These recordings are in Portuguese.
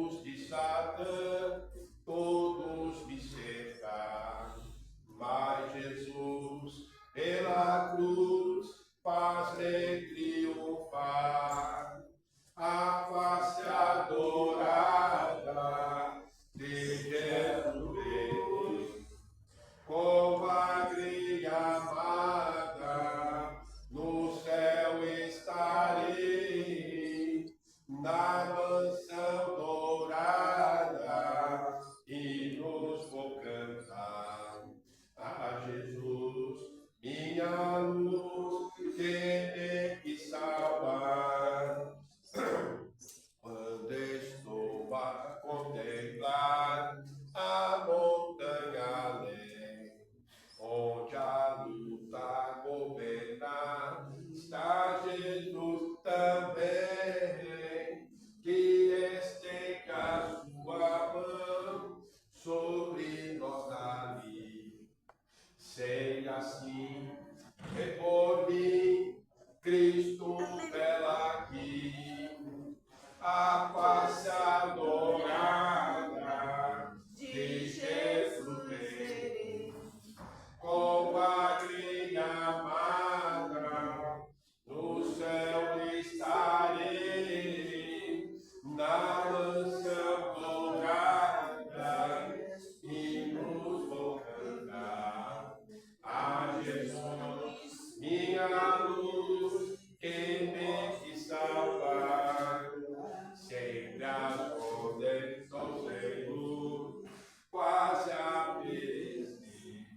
laços de Satã, todos me cercam, mas Jesus, pela cruz, faz-me triunfar. A face adorada de Jesus, com alegria amada, no céu estarei, na mansão dourada, hinos vou cantar. A Jesus, minha luz, que me salvar. Quando estou a contemplar a montanha além, onde a luta governa, está Jesus também, que estende a sua mão sobre nós ali. Sei assim que por mim Cristo vela aqui, a face adorada de Jesus vem, com alegria amada, no céu estarei, na mansão dourada, e nos vou cantar. A Jesus, minha luz, que me quis salvar, sempre a condenação Senhor, quase a vencer.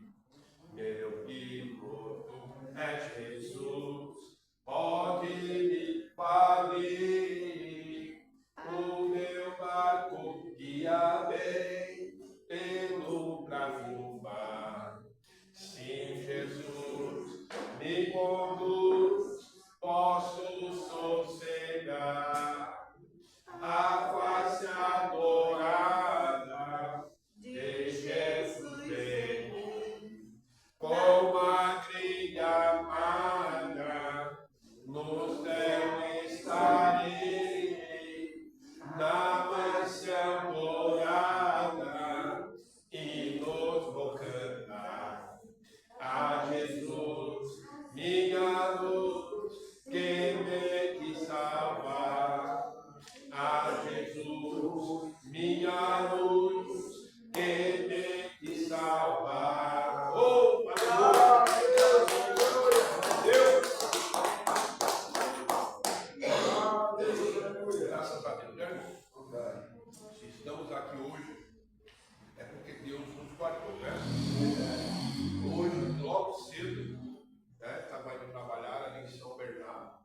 Meu piloto é Jesus, pode me valer, o meu barco guia bem pelo bravo mar. Sim, Jesus me conduz, posso sossegar, a face adorada de Jesus vem, com alegria amada, no céu estarei, na mansão dourada, e nos vou cantar. A Jesus, minha luz, que me quis salvar. A Jesus, minha luz, que me quis salvar. Oh, aleluia! Deus! Graças a Deus, né, irmão? Se estamos aqui hoje, é porque Deus nos guardou, né? Hoje, logo cedo, estava indo trabalhar ali em São Bernardo.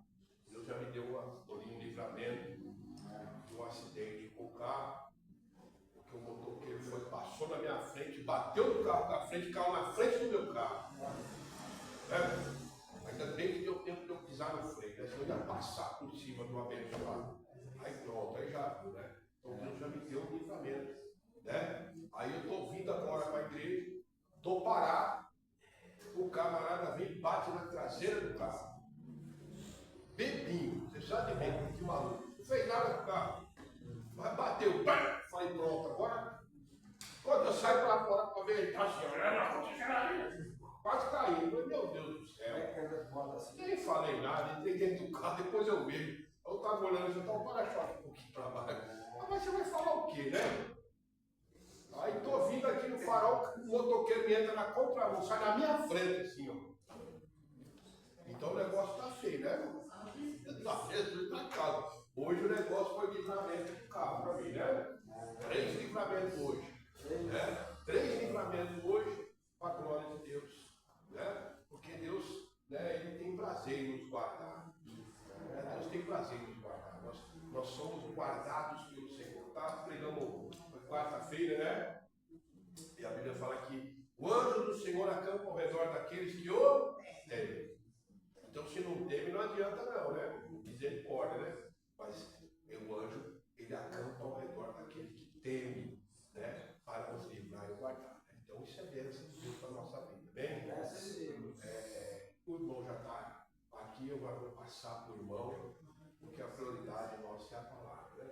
Deus já me deu um livramento de um acidente com o carro, porque o motoqueiro passou na minha frente, bateu no carro da frente, caiu na frente do meu carro. Ainda bem que deu tempo de eu pisar no freio, né? Senão eu ia passar por cima do abençoado. Aí pronto, aí já viu, né? Então Deus já me deu um livramento, né? Aí eu estou vindo agora para a igreja, estou parado, o camarada vem e bate na traseira do carro. Bebinho, você sabe bem que maluco. Não fez nada com o carro. Mas bateu, pá! Falei, pronto, agora. Quando eu saio para fora para ver, ele está assim, quase caindo. Falei, meu Deus do céu. Nem falei nada, entrei dentro do carro, depois eu vejo. Eu estava olhando, eu estava para-choque um pouquinho para baixo. Mas você vai falar o quê, né? Aí estou vindo aqui no farol, o motoqueiro me entra na contramão, sai na minha frente assim, ó. Então o negócio está feio, né? Está feio para casa. Hoje o negócio foi livramento do carro para mim, né? 3 livramentos hoje. Né? 3 livramentos hoje para a glória de Deus. Né? Porque Deus, né, ele tem prazer em nos guardar. Deus tem prazer em nos guardar. Nós somos guardados pelo Senhor. Tá pregando quarta-feira, né? E a Bíblia fala que o anjo do Senhor acampa ao redor daqueles que o temem. Então, se não teme, não adianta não, né? Misericórdia, né? Mas o anjo, ele acampa ao redor daquele que teme, né? Para nos livrar e guardar. Né? Então, isso é bênção de Deus para a nossa vida, bem? O irmão já está aqui, eu vou passar para o irmão, porque a prioridade nossa é a palavra, né?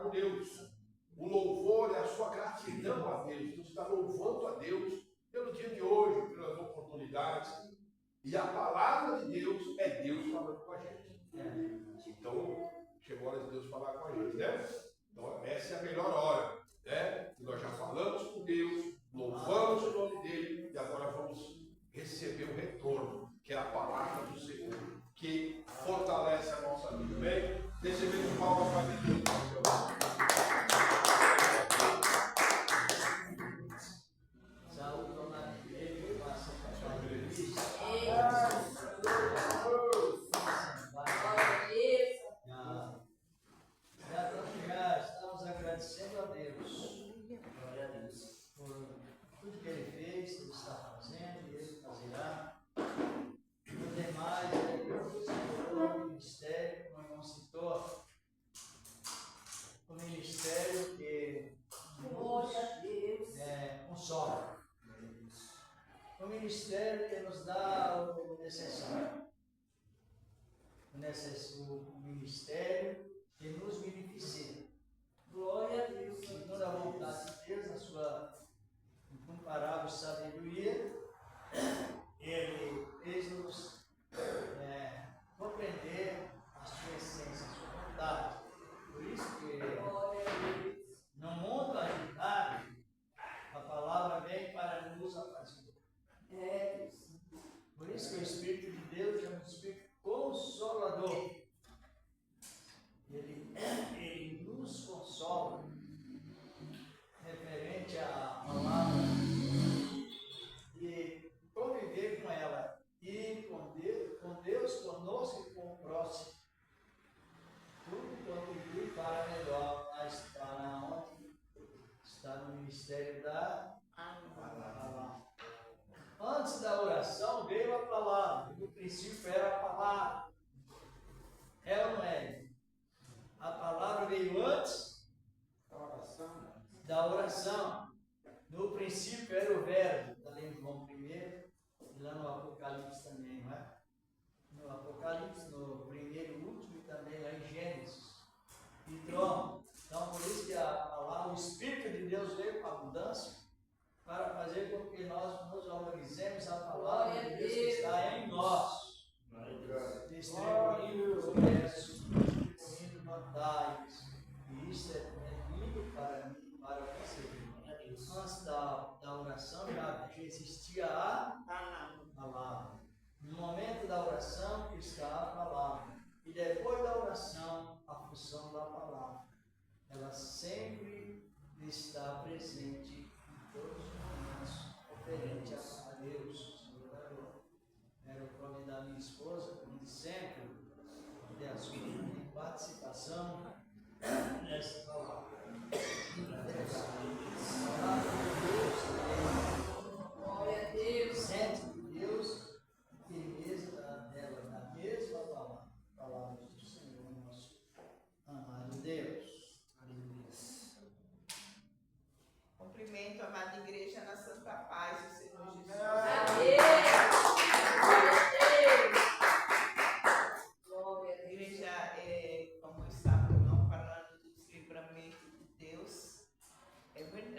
por Deus. O louvor é a sua gratidão a Deus. Você está louvando a Deus pelo dia de hoje, pelas oportunidades. E a palavra de Deus é Deus falando com a gente. Então, chegou a hora de Deus falar com a gente, né? Então, essa é a melhor hora, né? Nós já falamos com Deus, louvamos o nome dele e agora vamos receber o retorno, que é a palavra do Senhor, que fortalece a nossa vida. Bem, recebemos palmas para Deus. Saúde, tomar ele, passa para já estamos agradecendo a Deus. Glória a Deus. Por tudo que ele fez, que ele está fazendo, e ele fazerá. No demais, o ministério, como o irmão citou, o ministério que consola. O ministério que nos dá o necessário. O ministério que nos beneficia. Glória a Deus. Segundo a vontade de Deus, na sua incomparável sabedoria, ele fez-nos compreender a sua essência, a sua vontade. Por isso que no mundo agitado, a palavra vem para nos apaziguar. Por isso que o Espírito de Deus é um Espírito consolador. Ele nos consola referente à palavra e conviver com ela e com Deus conosco e com o próximo. Tudo contribui para melhor, mas para onde está no ministério da palavra. Antes da oração veio a palavra, no princípio era a palavra. É ou não é? A palavra veio antes da oração. No princípio era o verbo, está lendo João 1, e lá no Apocalipse também, não é? No Apocalipse, no primeiro e último, e também lá em Gênesis e trono. Então, por isso que a palavra, o Espírito de Deus veio com abundância para fazer com que nós nos valorizemos a palavra de Deus que está em nós, distribuindo o universo, distribuindo vantagens, e isso é lindo para mim e para você. Antes da oração já existia a palavra. No momento da oração está a palavra. E depois da oração, a função da palavra. Ela sempre está presente em todos os momentos, referente a Deus. Era o plano da minha esposa, como sempre, de a sua participação nessa palavra. Glória a Deus. Sente de Deus, firmeza dela, na mesma palavra do Senhor, nosso amado Deus. Cumprimento a amada igreja na santa paz do Senhor Jesus. Amém. Glória a igreja, como estava não falando do desligamento de Deus, é verdade.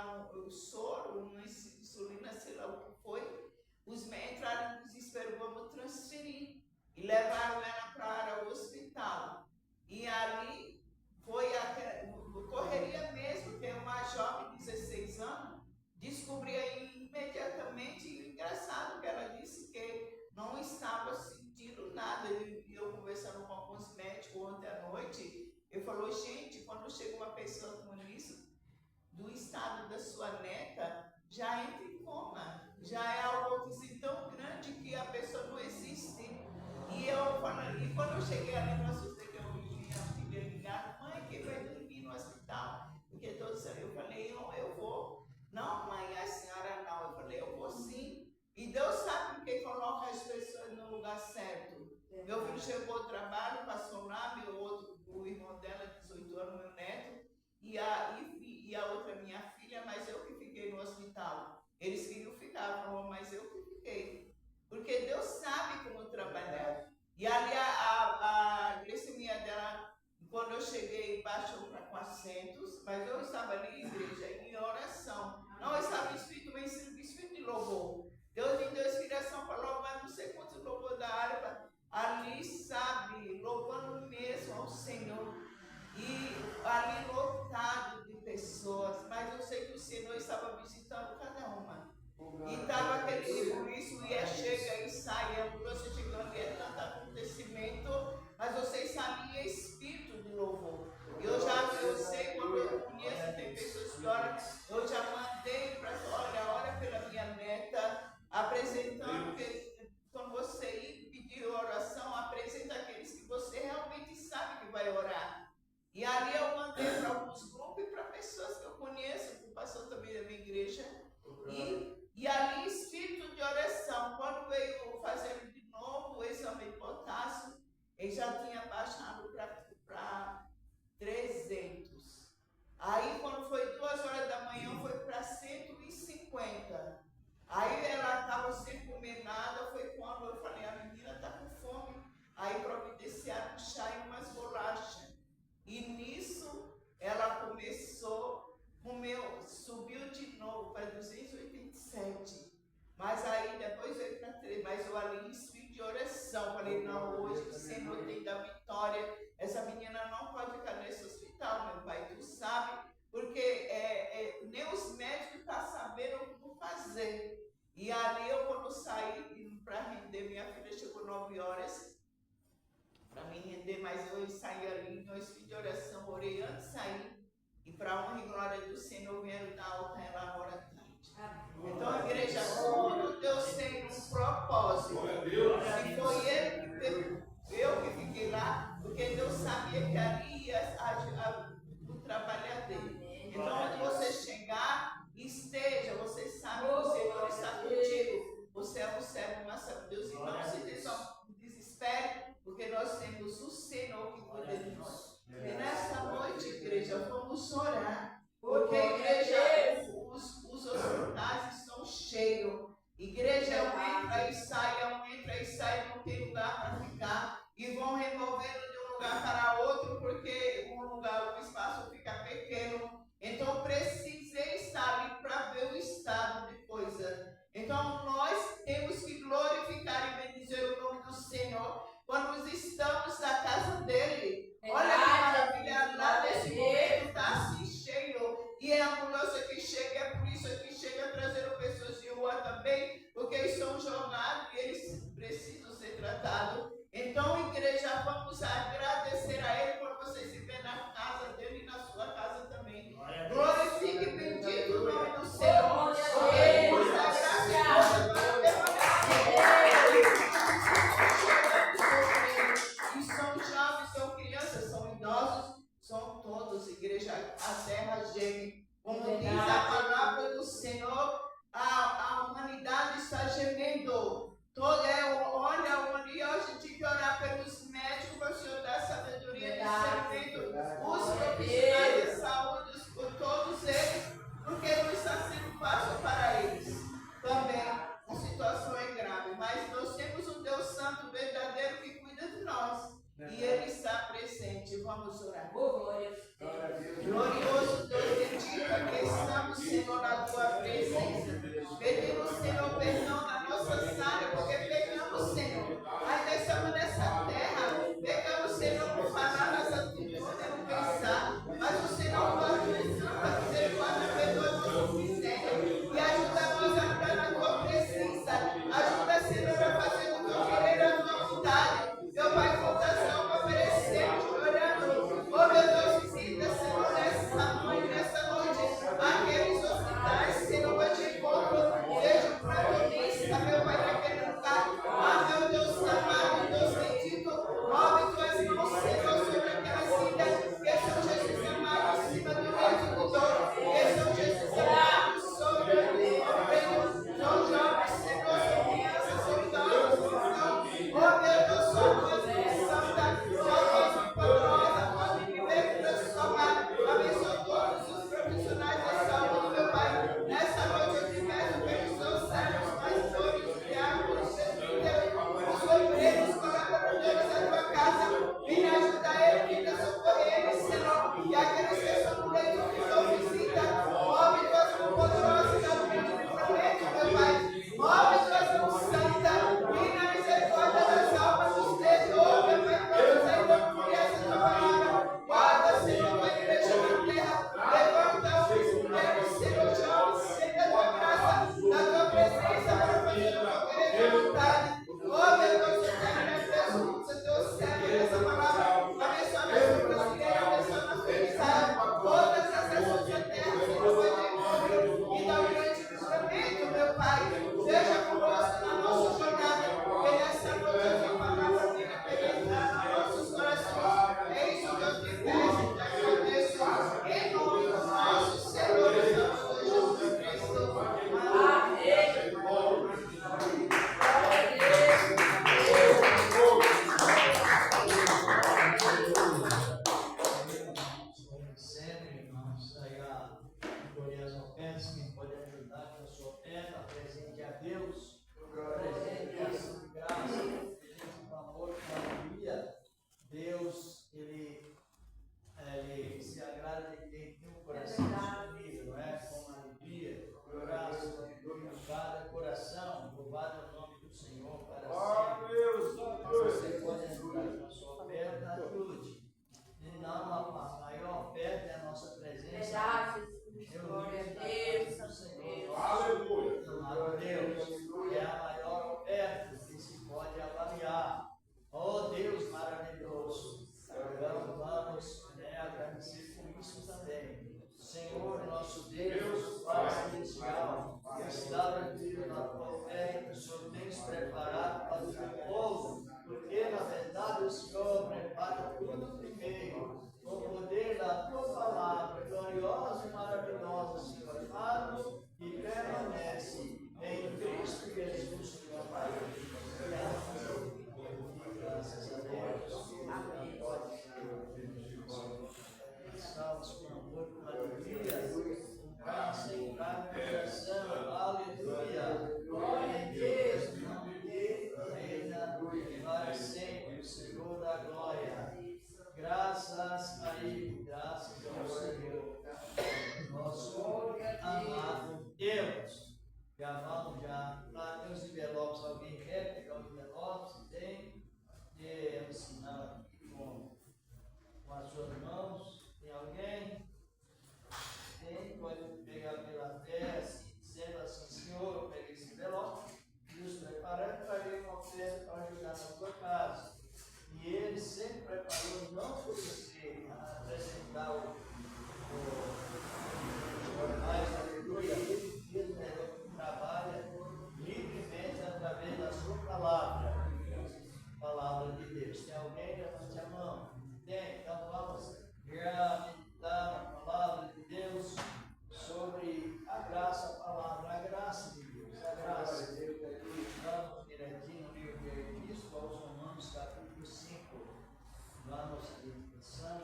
lá o soro, uma insulina, sei lá o que foi. Os médicos entraram em desespero, vamos transferir. E levaram ela para o hospital. E ali foi correria mesmo, que uma jovem de 16 anos descobria imediatamente. E o engraçado que ela disse que não estava sentindo nada. E eu conversando com alguns médicos ontem à noite, eu falou, gente, quando chega uma pessoa com isso, do estado da sua neta, já entra em coma. Já é algo assim, tão grande que a pessoa não existe. E quando eu cheguei ali, eu assustei que eu vi minha filha ligar, mãe, quem vai dormir no hospital? Porque todos, eu falei, eu vou. Não, mãe, a senhora não. Eu falei, eu vou sim. E Deus sabe porque coloca as pessoas no lugar certo. Meu filho chegou ao trabalho, passou lá, o irmão dela, 18 anos, meu neto, e a outra minha filha, mas eu que fiquei no hospital. Eles queriam ficar, mas eu que fiquei. Porque Deus sabe como trabalhar. E ali a glicemia dela, quando eu cheguei, baixou para 400, mas eu estava ali em igreja, em oração. Não, eu estava em espírito de louvor. Deus me deu inspiração para louvar, não sei quantos louvor da área, ali, sabe, louvando mesmo ao Senhor. E ali lotado de pessoas, mas eu sei que o Senhor estava visitando cada uma. E estava aquele, por isso chega e sai, a ambulância chegando e é tanto acontecimento, mas vocês sabem espírito de louvor. Eu sei, quando eu conheço, tem pessoas que oram, eu já mandei para, ora pela minha neta, apresentando, que quando você ir pedir oração, apresenta aqueles que você realmente sabe que vai orar. E ali eu mandei para alguns grupos e para pessoas que eu conheço, que passou também da minha igreja. E ali, espírito de oração, quando veio fazer de novo o exame de potássio, ele já tinha baixado para 300. Aí, quando foi 2 horas da manhã, foi para 150. Aí ela estava sem comer nada, foi quando eu falei, a menina está com fome. Aí providenciaram um chá e umas bolachas. E nisso, ela começou, comeu, subiu de novo para 287. Mas aí depois veio para 3, mas eu ali em espírito de oração, falei, não, hoje o Senhor tem da vitória, essa menina não pode ficar nesse hospital, meu pai, tu sabe, porque nem os médicos estão sabendo como fazer. E ali eu, quando saí para render, minha filha chegou 9 horas, para me render, mas eu saí ali no espírito de oração, orei antes de sair, e para a honra e glória do Senhor, vieram dar alta ela agora à tarde. Então, igreja, tudo Deus tem um propósito. E foi eu que fiquei lá, porque Deus sabia que ali ia o trabalho dele. Então, onde você chegar, esteja, você sabe que o Senhor está contigo. Você é um servo, uma serva de Deus, e não se desespere, porque nós temos o Senhor que cuida de nós. E nessa noite, igreja, vamos orar, porque, igreja, Deus. Presença, graça, presença do amor, com alegria. Deus, ele se agrada de quem tem um coração disponível, não é? Com alegria, com graça, em cada coração. Louvado é o nome do Senhor para sempre. Você pode entrar com a sua oferta, ajude. E não, a maior oferta é a nossa presença. Glória a Deus, Senhor. Aleluia. Amado Deus, é a maior oferta que se pode avaliar. Oh Deus maravilhoso, então vamos agradecer por isso também. Senhor, nosso Deus, Pai Celestial, está aqui na tua oferta que o Senhor tem preparado para o teu povo, porque na verdade o Senhor prepara tudo primeiro, com o poder da tua palavra, gloriosa e maravilhosa, Senhor amado, e permanece em Cristo Jesus, Senhor Pai. Graças a Deus. Amém. Estamos com amor, com alegria, com graça e coração. Aleluia. Glória a Deus. Em nome dele, reina para sempre, o Senhor da glória. Graças a Ele, graças ao Senhor, nosso amado Deus. Já vamos lá, tem os envelopes, alguém quer pegar os envelopes? Tem? É um sinal aqui com as suas mãos. Tem alguém? Tem? Pode pegar pela fé, assim, dizendo assim: Senhor, eu peguei esse envelope e os preparando para ir uma oferta para ajudar na sua casa. E Ele sempre preparou, não por você apresentar o jornais, aleluia. Ele mesmo trabalha livremente através da sua palavra. Palavra de Deus. Tem alguém? Levante a mão. Tem? Então vamos meditar na palavra de Deus sobre a graça, a palavra, a graça de Deus. A graça de Deus. Vamos direitinho no livro de Epístola aos Romanos, capítulo 5. Vamos à meditação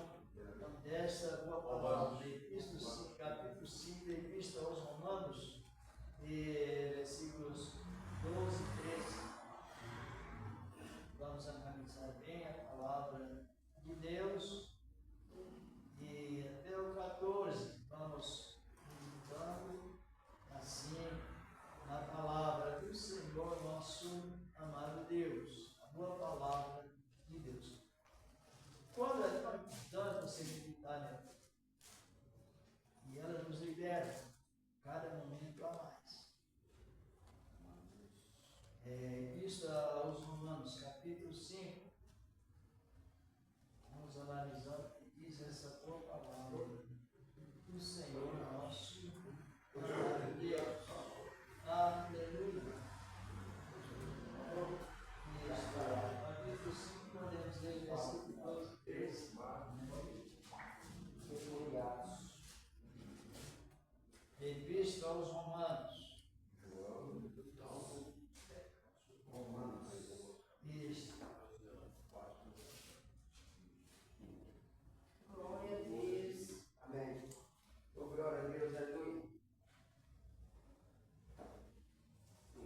dessa boa palavra. Epístola 5, capítulo 5, Epístola aos Romanos, versículos 12 e 13. Vamos analisar bem a palavra de Deus e até o 14 vamos meditando assim na palavra do Senhor nosso amado Deus, a boa palavra de Deus. Quando é tão importante você meditar nela, e ela nos libera cada momento a mais. Epístola aos Romanos, capítulo 5. Vamos analisar o que diz essa boa palavra do Senhor nosso amado Deus. Aleluia. Capítulo 5, podemos ler versículo 12 e 13. Epístola aos Romanos. Isso. Glória a Deus. Amém. Oh, glória a Deus, aleluia.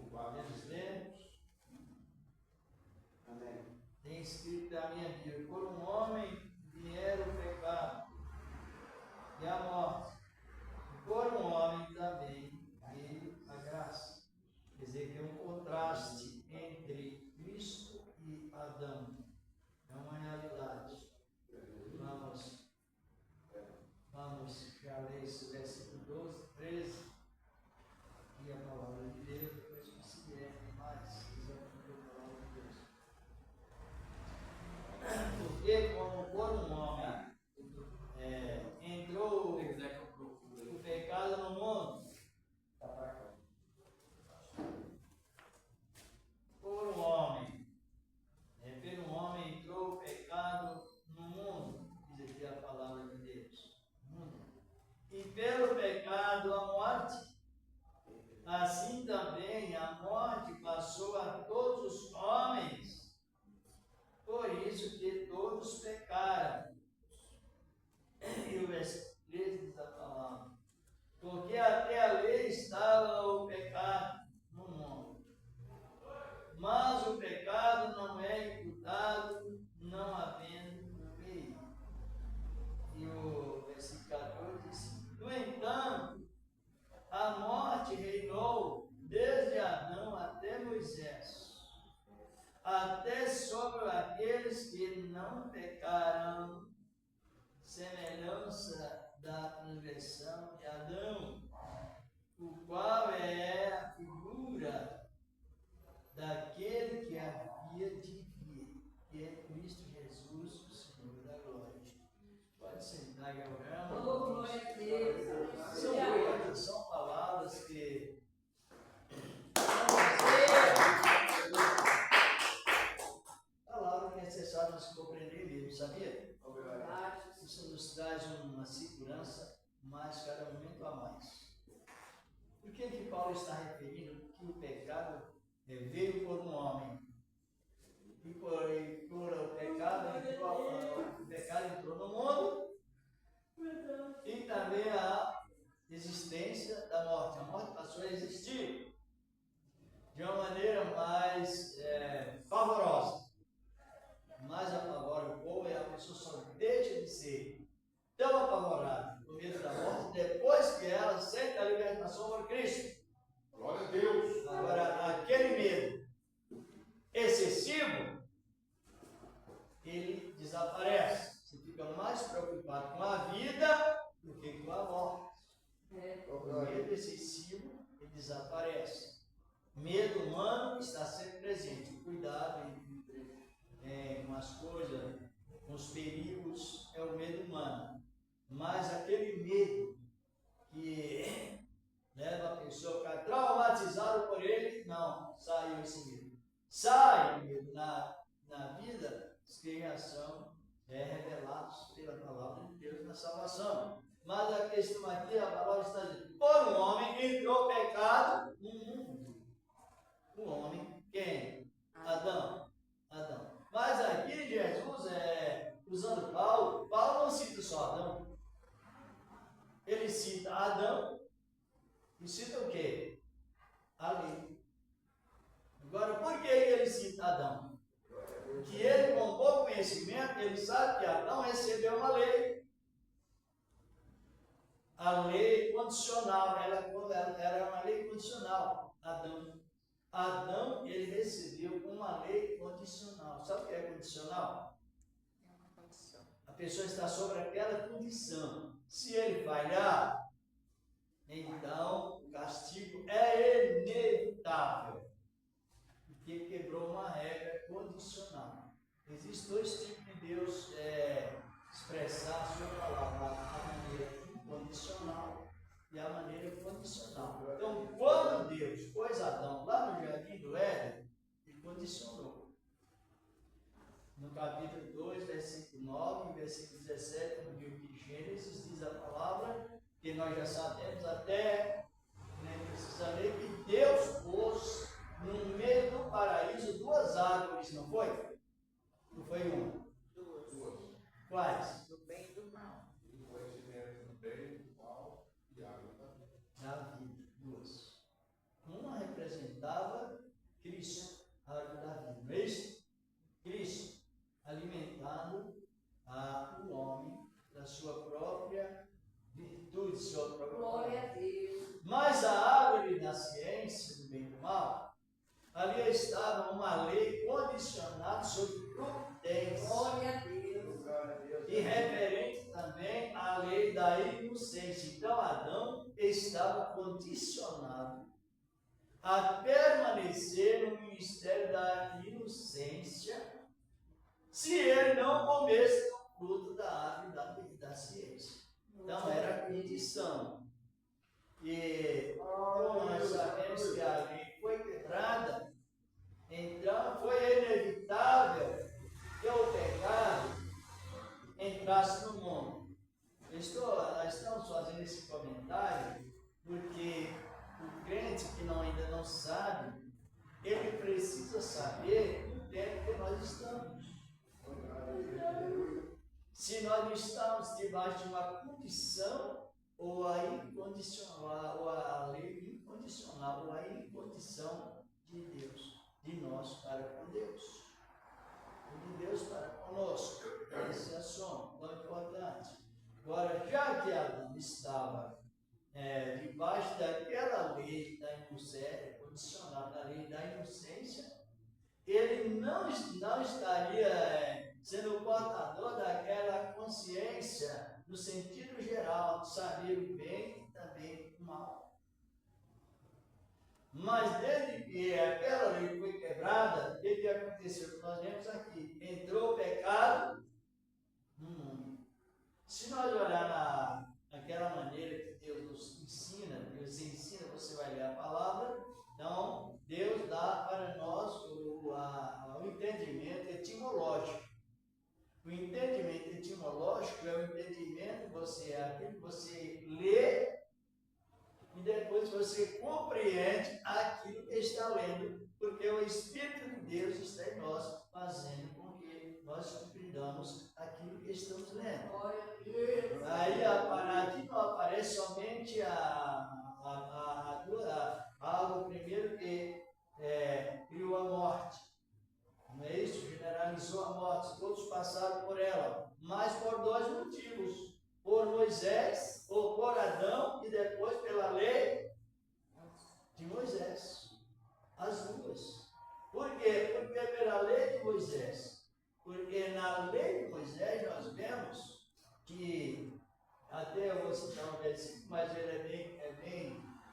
Podemos ler? Amém. Tem escrito da minha Bíblia: por um homem vieram o pecado e a morte, e por um homem também veio a graça. Quer dizer que é um contraste entre Cristo e Adão. É uma realidade. Vamos já ler esse versículo 12, 13 e a palavra de Deus, depois conseguiremos mais, se quiser cumprir a palavra de Deus. que Paulo está referindo? Que o pecado veio por um homem. E por o pecado entrou no mundo. E também a existência da morte. A morte passou a existir de uma maneira mais pavorosa. Mais apavora o povo e a pessoa só deixa de ser tão apavorada com medo da morte depois que ela sente a libertação por Cristo. Glória a Deus. Agora, aquele medo excessivo, ele desaparece. Você fica mais preocupado com a vida do que com a morte. O medo excessivo, ele desaparece. Medo humano está sempre presente. Cuidado com as coisas, com os perigos, é o medo humano. Mas aquele medo que leva a pessoa a ficar traumatizada por ele, não, saiu esse medo. Sai o medo na vida, os que já são revelados pela palavra de Deus na salvação. Mas a questão aqui, a palavra está dizendo, por um homem entrou pecado no mundo. O homem, quem? Adão. Mas aqui Jesus, usando Paulo não cita só Adão. Ele cita Adão e cita o quê? A lei. Agora, por que ele cita Adão? Porque ele, com bom conhecimento, ele sabe que Adão recebeu uma lei. A lei condicional, ela era uma lei condicional. Adão, ele recebeu uma lei condicional. Sabe o que é condicional? É uma condição. A pessoa está sobre aquela condição. Se ele falhar, então o castigo é inevitável. Porque quebrou uma regra condicional. Existem dois tipos de Deus expressar a sua palavra: a maneira incondicional e a maneira condicional. Então, quando Deus pôs Adão lá no jardim do Éden, ele condicionou. No capítulo 2, versículo 9 e versículo 17 do livro de Gênesis, diz a palavra, que nós já sabemos até, nem precisa ler, que Deus pôs no meio do paraíso duas árvores, não foi? Não foi uma? Duas. Quais? Do bem e do mal. O conhecimento do bem, do mal e a água da vida. Da vida, duas. Uma representava Cristo, a árvore da vida, não é isso? Cristo, alimentando o homem da sua própria virtude, sua própria Glória a Deus. Mas a árvore da ciência do bem e do mal, ali estava uma lei condicionada sobre prudência. Glória a Deus. E referente também à lei da inocência. Então Adão estava condicionado a permanecer no ministério da inocência se ele não comesse do fruto da árvore da ciência. Então era a condição. E como nós sabemos que a lei foi quebrada, então foi inevitável que o pecado entrasse no mundo. Nós estamos fazendo esse comentário porque o crente que ainda não sabe, ele precisa saber o tempo que nós estamos. Se nós estamos debaixo de uma condição ou a incondicional, ou a lei incondicional, ou a incondição de Deus, de nós para com Deus, de Deus para conosco. Esse é assunto tão importante. Agora, já que Adão estava debaixo daquela lei da inocência, condicional da lei da inocência, ele não estaria sendo o portador daquela consciência no sentido geral, de saber o bem e também o mal. Mas desde que aquela lei foi quebrada, o que aconteceu? Nós vemos aqui, entrou o pecado no mundo. Se nós olhar naquela maneira que Deus nos ensina, Deus ensina, você vai ler a palavra, então Deus dá para nós o entendimento etimológico. O entendimento etimológico é o entendimento, aquilo que você lê e depois você compreende aquilo que está lendo, porque o Espírito de Deus está em nós, fazendo com que nós compreendamos aquilo que estamos lendo. Glória a Deus. Aí aqui não aparece somente algo primeiro que criou a morte. Não é isso? Generalizou a morte, todos passaram por ela, mas por dois motivos. Por Moisés, ou por Adão, e depois pela lei de Moisés. As duas. Por quê? Porque pela lei de Moisés. Porque na lei de Moisés nós vemos que, até eu vou citar um versículo, mas ele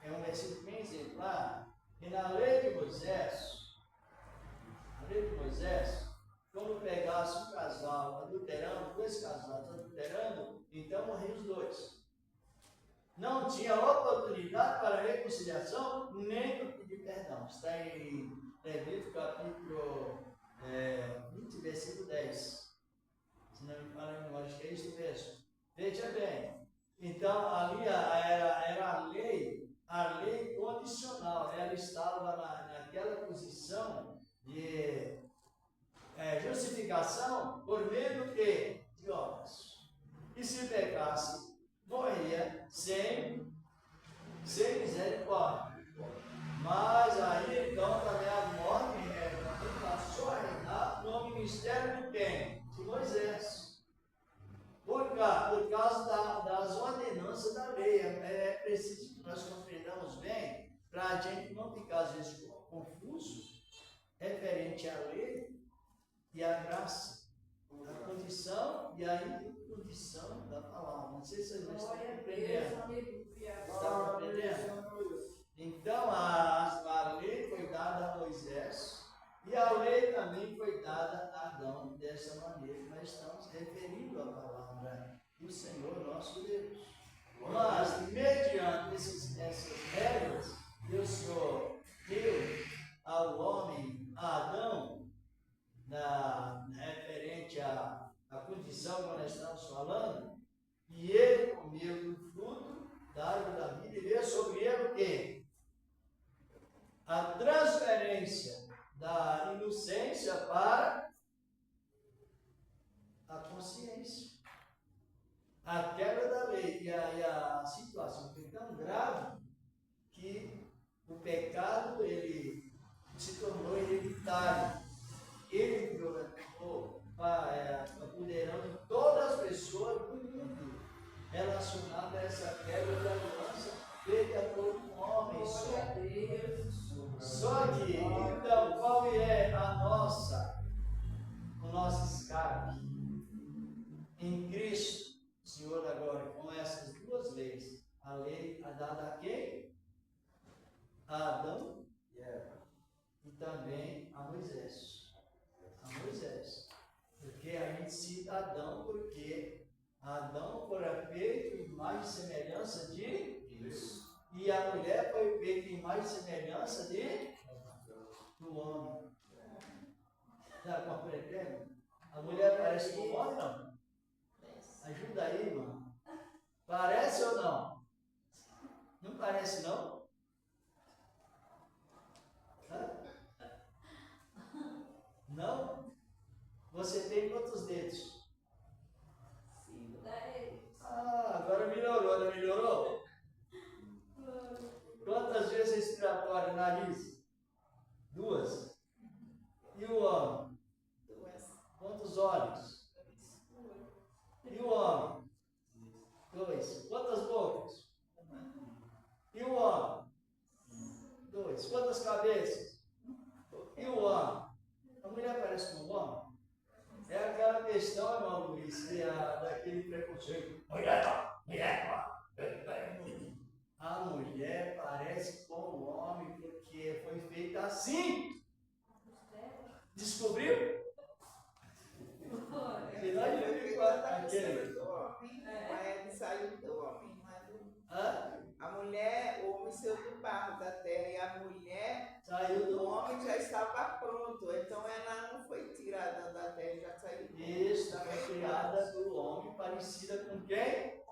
é um versículo bem exemplar, que na lei de Moisés, quando pegasse um casal adulterando, dois casais adulterando, então morriam os dois. Não tinha oportunidade para reconciliação, nem para pedir perdão. Está em Levítico capítulo 20, versículo 10. Se não me falha a memória, acho que é isso mesmo. Veja bem, então ali era a lei condicional, ela estava naquela posição de justificação por meio de obras. E se pecasse, morria sem misericórdia. Mas aí então também a morte passou a reinar no ministério de quem? De Moisés. Por causa das ordenanças da lei. É preciso que nós compreendamos bem, para a gente não ficar às vezes confuso referente à lei e à graça, a condição e a incondição da palavra. Não sei se vocês estão compreendendo. Está compreendendo? Então a lei foi dada a Moisés e a lei também foi dada a Adão. Dessa maneira nós estamos referindo a palavra do Senhor nosso Deus. Mas mediante essas regras que o Senhor deu ao homem, a Adão, referente à condição que nós estamos falando, e ele comeu do fruto da árvore da vida, e veio sobre ele o quê? A transferência da inocência para a consciência. A quebra da lei e a situação foi tão grave que o pecado ele se tornou hereditário. Ele violentou, apoderando todas as pessoas do mundo relacionadas a essa quebra da aliança feita por um homem só. Só que, então, qual é o nosso escape? Em Cristo, o Senhor agora, com essas duas leis, a lei dada a quem? A Adão e Eva. E também a Moisés. Porque a gente cita Adão, porque Adão foi feito em imagem e semelhança de Deus. E a mulher foi feita em imagem e semelhança do homem. Está compreendendo? A mulher parece com o homem, não? Ajuda aí, irmão. Parece ou não? Não parece, não? Não? Você tem quantos dedos? 5, 10. Agora melhorou, não melhorou? Quantas vezes respiratório no nariz? 2. E o homem? 2. Quantos olhos? E o homem? 2. Quantas bocas? E o homem? 2. Quantas cabeças? E o homem? A mulher parece com o homem? É aquela questão, irmão Luiz, daquele preconceito. Mulher. A mulher parece com o homem porque foi feita assim. Descobriu? Ele saiu do homem, não é do... A mulher, o homem saiu do barro da terra e a mulher Saiu do o homem já estava pronto, então ela não foi tirada da terra, já saiu. Isso, foi criada do homem, parecida com quem?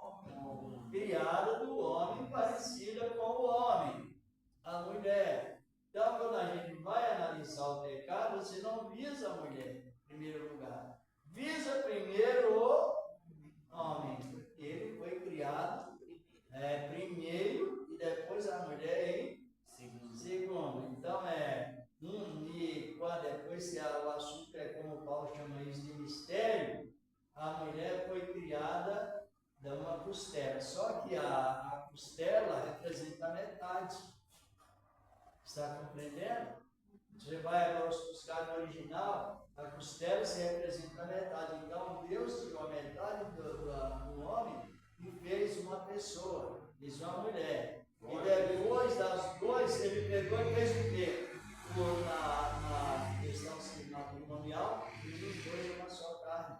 Criada do homem, parecida com o homem, a mulher. Então, quando a gente vai analisar o pecado, você não visa a mulher, em primeiro lugar. Visa primeiro o homem, porque ele foi criado primeiro e depois a mulher em segundo. Então, e quando depois que o assunto é como Paulo chama isso de mistério, a mulher foi criada de uma costela. Só que a costela representa a metade. Está compreendendo? Você vai agora buscar no original, a costela se representa a metade. Então, Deus tirou a metade do homem e fez uma pessoa, fez uma mulher. E depois das duas, ele pegou e fez o quê? Na questão matrimonial, e os dois uma só carne.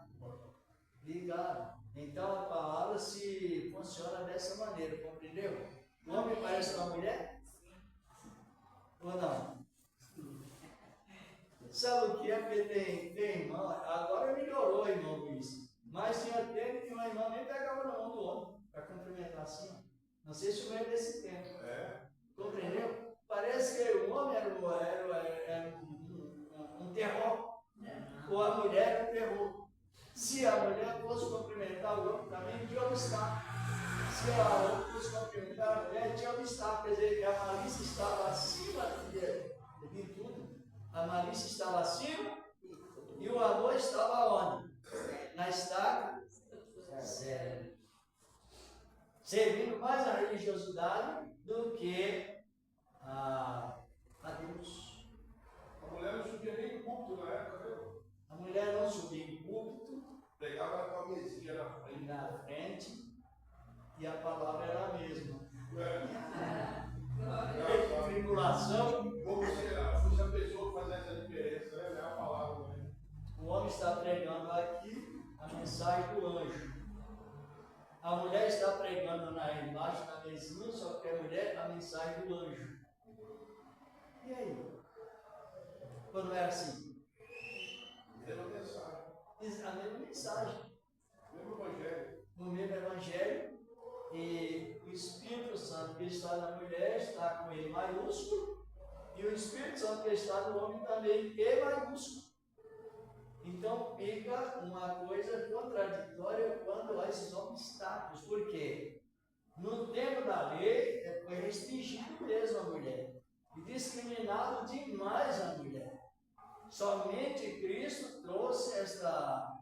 Ligado. Então a palavra se funciona dessa maneira, compreendeu? O homem parece uma mulher? Ou não? Sabe o que é? Porque tem irmão, agora melhorou, irmão Luiz. Mas tinha tempo que uma irmã nem pegava na mão do homem para cumprimentar assim. Não sei se foi desse tempo. Compreendeu? Parece que o homem era um terror, ou a mulher era um terror. Se a mulher fosse cumprimentar o homem, também tinha obstáculo. Se a outra fosse cumprimentar a mulher, tinha obstáculo. Quer dizer, que a malícia estava acima de tudo. A malícia estava acima e o amor estava onde? Na estaca séria. Servindo mais a religiosidade do que a Deus. A mulher não subia nem em púlpito na época, viu? A mulher não subia em púlpito, Pegava com a mesinha na frente. e a palavra era a mesma. Tribulação. Como se a pessoa faz essa diferença, né? É a palavra, né? O homem está pregando aqui a mensagem do anjo. A mulher está pregando embaixo na mesinha, só que a mulher a mensagem do anjo. E aí? Quando era assim? Mesma mensagem. A mesma mensagem. Mesmo evangelho. No mesmo evangelho, e o Espírito Santo que está na mulher está com E maiúsculo, e o Espírito Santo que está no homem também E maiúsculo. Então fica uma coisa contraditória quando há esses obstáculos. Por quê? No tempo da lei foi restringido mesmo a mulher e discriminado demais a mulher. Somente Cristo trouxe esta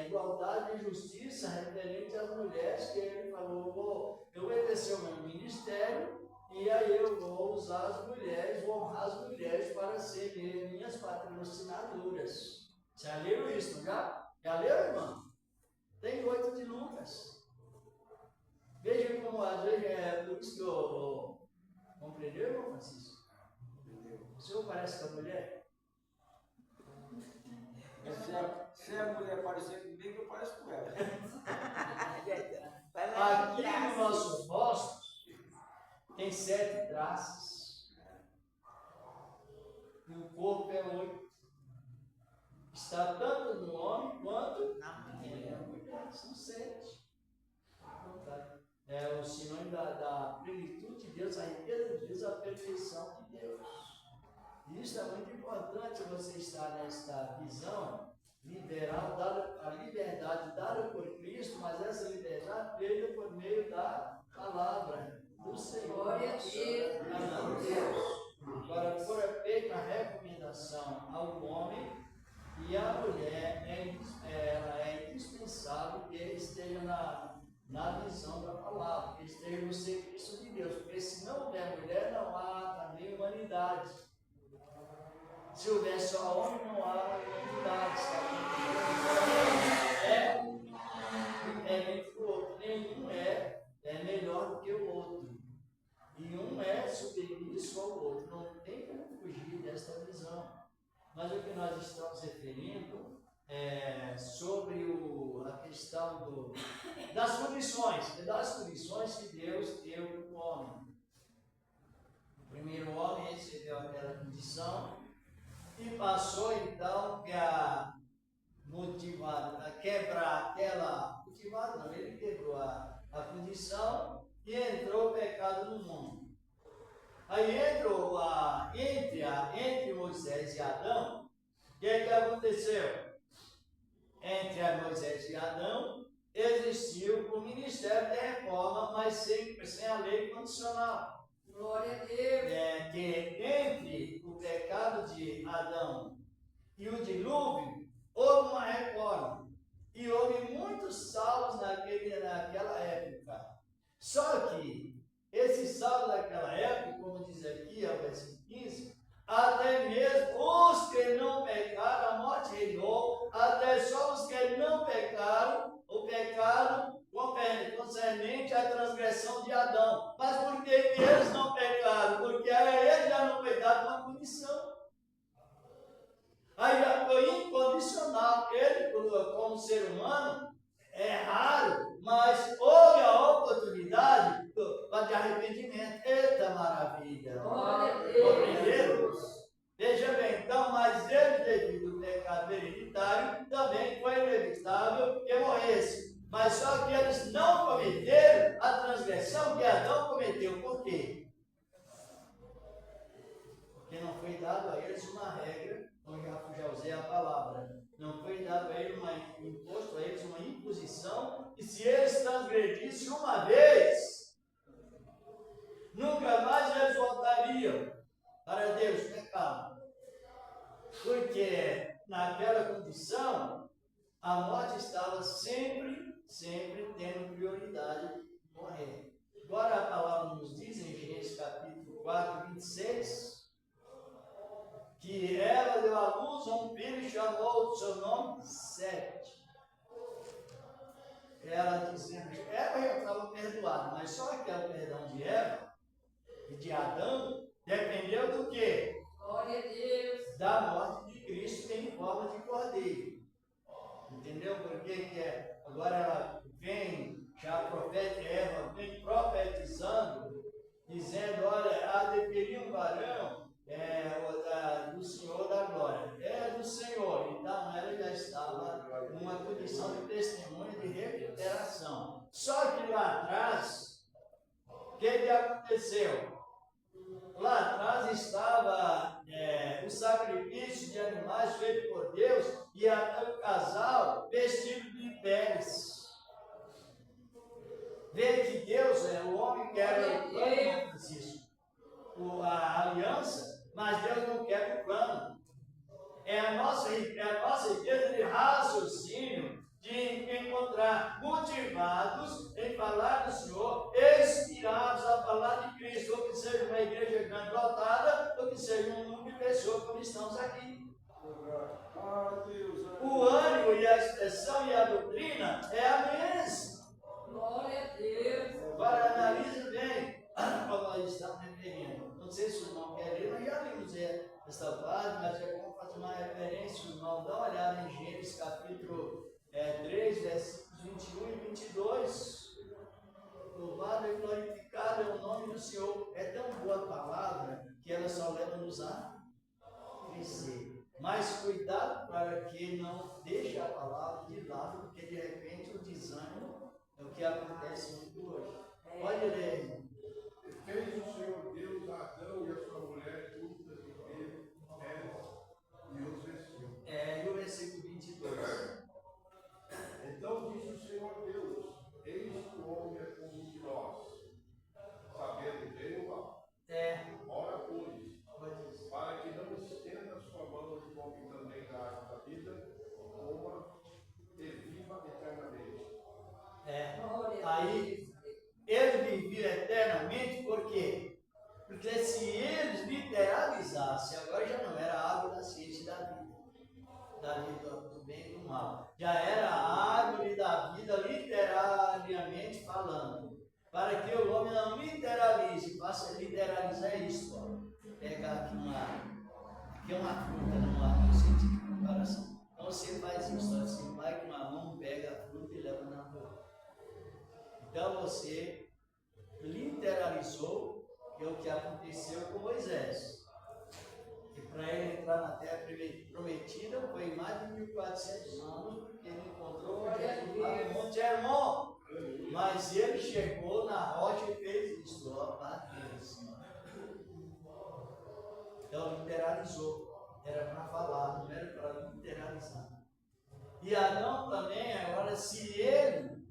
igualdade e justiça referente às mulheres, que ele falou: eu vou exercer o meu ministério e aí eu vou usar as mulheres, vou honrar as mulheres para serem minhas patrocinadoras. Já leram isso, não já? Já leram, irmão? Tem 8 de Lucas. Veja como às vezes por isso que eu compreendeu, irmão Francisco? O senhor parece com a mulher? Se a mulher parecer comigo, eu pareço com ela. Aqui no nosso rosto tem 7 traços. E o corpo é 8. Está tanto no homem quanto na mulher. São 7. É o sinônimo da plenitude de Deus, a riqueza de Deus, a perfeição de Deus. E isso é muito importante, você estar nesta visão liberal, a liberdade dada por Cristo, mas essa liberdade veio por meio da palavra do Senhor. Glória a Deus. Agora, foi feita a recomendação ao homem e à mulher, ela é indispensável que ele esteja na visão da palavra, que esteja no serviço de Deus, porque se não houver mulher, não há também humanidade. Se houver só homem, não há humanidade. Diferente do outro. Nenhum é melhor do que o outro. E um é submisso ao outro. Não tem como fugir desta visão. Mas o que nós estamos referindo é sobre a questão das condições que Deus deu para o homem. O primeiro homem recebeu aquela condição e passou então a quebrar aquela. Motivado não, ele quebrou condição e entrou o pecado no mundo. Aí entre Moisés e Adão, o que aconteceu? Entre Moisés e Adão existiu o ministério da reforma, mas sem a lei condicional. Glória a Deus. Que entre o pecado de Adão e o dilúvio, houve uma reforma. E houve muitos salvos naquela época. Só que esses salvos daquela época, como diz aqui, ao versículo 15, até mesmo os que não pecaram, a morte reinou, até só os que não pecaram, o pecado concernente à transgressão de Adão. Mas por que eles não pecaram? Porque a eles já não foi dada uma punição. Aí já foi incondicional. Ele, como ser humano, é raro, mas houve a oportunidade de arrependimento. Eita maravilha! Glória a Deus. Compreenderam? Veja bem, então, mas ele, devido ao pecado hereditário, também foi inevitável que morresse. Mas só que eles não cometeram a transgressão que Adão cometeu. Por quê? Porque não foi dado a eles uma regra, eu já usei a palavra, não foi dado a eles imposto a eles uma imposição, e se eles transgredissem uma vez, nunca mais eles voltariam para Deus, pecado. Porque naquela condição, a morte estava sempre tendo prioridade de morrer. Agora a palavra nos diz em Gênesis capítulo 4, 26, que ela deu à luz a um filho e chamou o seu nome Sete. Ela dizendo, Eva já estava perdoada, mas só que o perdão de Eva e de Adão dependeu do quê? Glória a Deus. Da morte de Cristo em forma de cordeiro. Entendeu por que é? Agora ela vem, Eva vem profetizando, dizendo, olha, há de vir um varão do Senhor da glória. É do Senhor. Então ela já estava numa condição de testemunho de recuperação. Só que lá atrás, o que aconteceu? Lá atrás estava o sacrifício de animais feito por Deus e o casal vestido de peles. Vê que Deus é o homem que quer o plano, Francisco, a aliança, mas Deus não quer o plano. É a nossa igreja de raciocínio, de encontrar motivados em falar do Senhor, inspirados a falar de Cristo, ou que seja uma igreja grande lotada, ou que seja um número de pessoas como estamos aqui. O ânimo e a expressão e a doutrina é a mesma. Glória a Deus. Agora analise bem como nós estamos referindo. Não sei se o irmão quer ler, nós já vimos esta parte, mas é bom fazer uma referência, irmão. Dá uma olhada em Gênesis capítulo 3, versículos 21 e 22. Louvado e glorificado é o nome do Senhor. É tão boa a palavra que ela só leva-nos a crescer. Mas cuidado para que não deixe a palavra de lado, porque de repente o desânimo é o que acontece muito hoje. Pode ler, irmão. Fez o Senhor Deus Adão e a sua mulher juntas de pele, e os vestiu. E o versículo 22. Então disse o Senhor Deus: eis que o homem é como um de nós, sabendo bem o mal. Ora, pois, para que não estenda a sua mão e come também da árvore da vida, coma e viva eternamente. Aí ele vivia eternamente, por quê? Porque se eles literalizassem, agora já não era a árvore da ciência da vida do bem e do mal, já era a árvore da vida literariamente falando. Para que o homem não literalize, faça literalizar isso. Ó. Pegar aqui aqui é uma fruta, no sentido de comparação. Então você faz isso, você vai com uma mão, pega a fruta e leva na boca. Então você literalizou que é o que aconteceu com Moisés. E para ele entrar na terra prometida foi mais de 1400 anos, porque ele encontrou no Monte Hermon. Mas ele chegou na rocha e fez isso, ó, bateu assim. Então literalizou. Era para falar, não era para literalizar. E Adão também, agora, se ele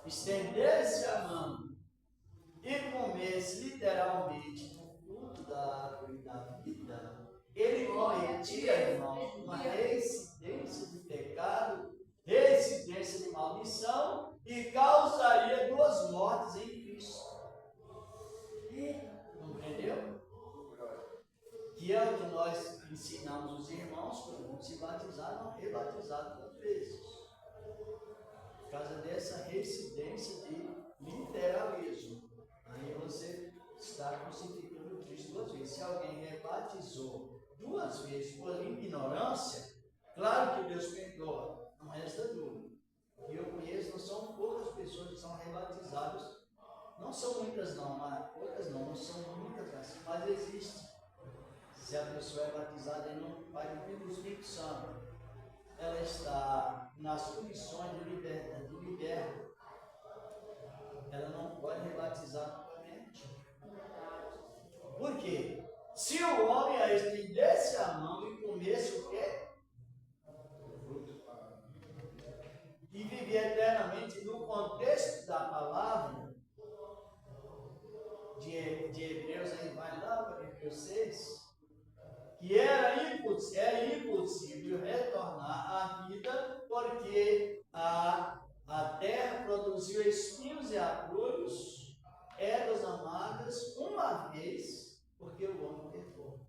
estendesse a mão e comesse literalmente o fruto da árvore da vida, ele cometia, irmãos, uma reincidência de pecado, reincidência de maldição e causaria 2 mortes em Cristo. Compreendeu? Que é o que nós ensinamos os irmãos quando se batizaram, não rebatizaram 2 vezes. Por causa dessa reincidência de literalismo. Aí você está crucificando Cristo 2 vezes. Se alguém rebatizou 2 vezes por ignorância, claro que Deus perdoa, não resta dúvida. E eu conheço, não são poucas pessoas que são rebatizadas. Não são muitas não, mas poucas não são muitas, mas existe. Se a pessoa é batizada e não vai vir do Espírito Santo, ela está nas condições de liberta. Ela não pode rebatizar novamente. Por quê? Se o homem a estendesse a mão e comesse o quê? E viver eternamente no contexto da palavra de Hebreus, aí vai lá para Hebreus 6, que é impossível retornar à vida, porque a terra produziu espinhos e abrolhos, ervas amargas, uma vez, porque o homem pecou.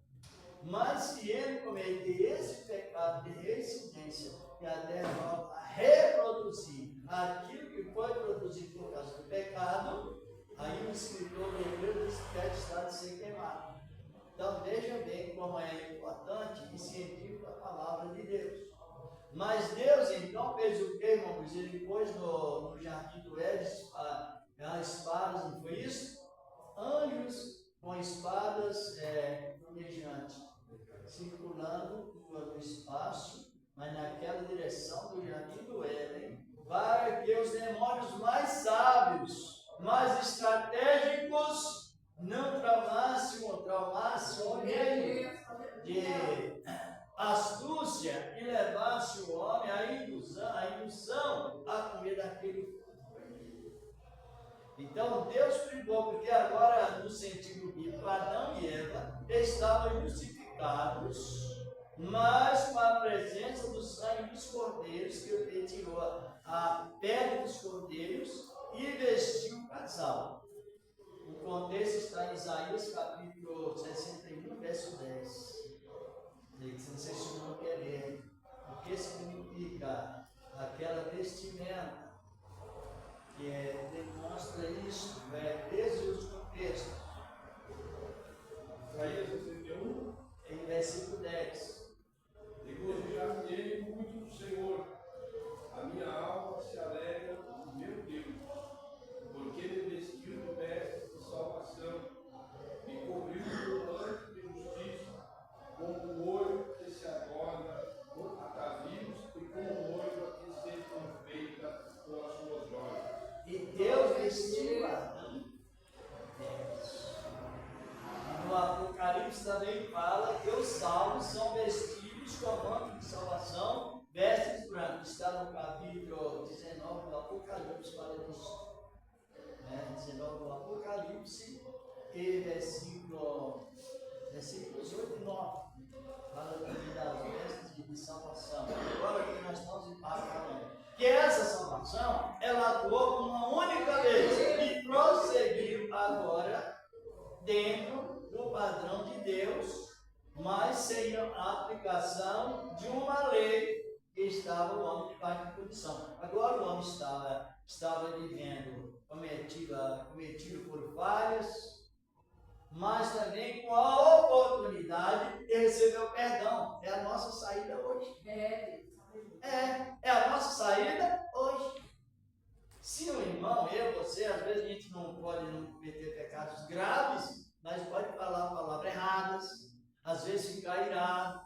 Mas se ele cometer esse pecado de reincidência e a terra volta a reproduzir aquilo que foi produzido por causa do pecado, aí o escritor de Hebreus diz que deve estar de ser queimado. Então veja bem como é importante e científico a palavra de Deus. Mas Deus então fez o que, irmãos? Ele pôs no jardim do Éden espadas, não foi isso? Anjos com espadas flamejantes, circulando no espaço, mas naquela direção do jardim do Éden, para que os demônios mais sábios, mais estratégicos, não traumasse o meio de astúcia e levasse o homem à ilusão a comer daquele fruto. Então Deus privou, porque agora, no sentido bíblico, Adão e Eva estavam justificados, mas com a presença do sangue dos cordeiros, que ele tirou a pele dos cordeiros e vestiu o casal. O contexto está em Isaías capítulo 61, verso 10. Não sei se o irmão quer ler. O que significa aquela vestimenta que demonstra isso? Desde os contextos. Isaías 61, em versículo 10. regozijar-me-ei muito no Senhor, a minha alma se alegra no meu Deus, porque me vestiu de vestes de salvação, me cobriu com manto de justiça, com o olho que se adorna com atavios e com o olho a que se confeita com as suas joias. E Deus vestiu Adão. No Apocalipse também fala que os salvos são vestidos com manto de salvação, vestes brancas. Está no capítulo 19 do Apocalipse, fala disso. 19 do Apocalipse, e versículos 8 e 9. Fala também das vestes de salvação. Agora que nós estamos falando que essa salvação, ela atuou por uma única vez e prosseguiu agora dentro do padrão de Deus, mas sem a aplicação de uma lei que estava o homem debaixo de condição. Agora o homem estava vivendo cometido por falhas, mas também com a oportunidade de receber o perdão. É a nossa saída hoje. É a nossa saída hoje. Se o irmão, você, às vezes a gente não pode não cometer pecados graves, mas pode falar palavras erradas, às vezes ficar irado,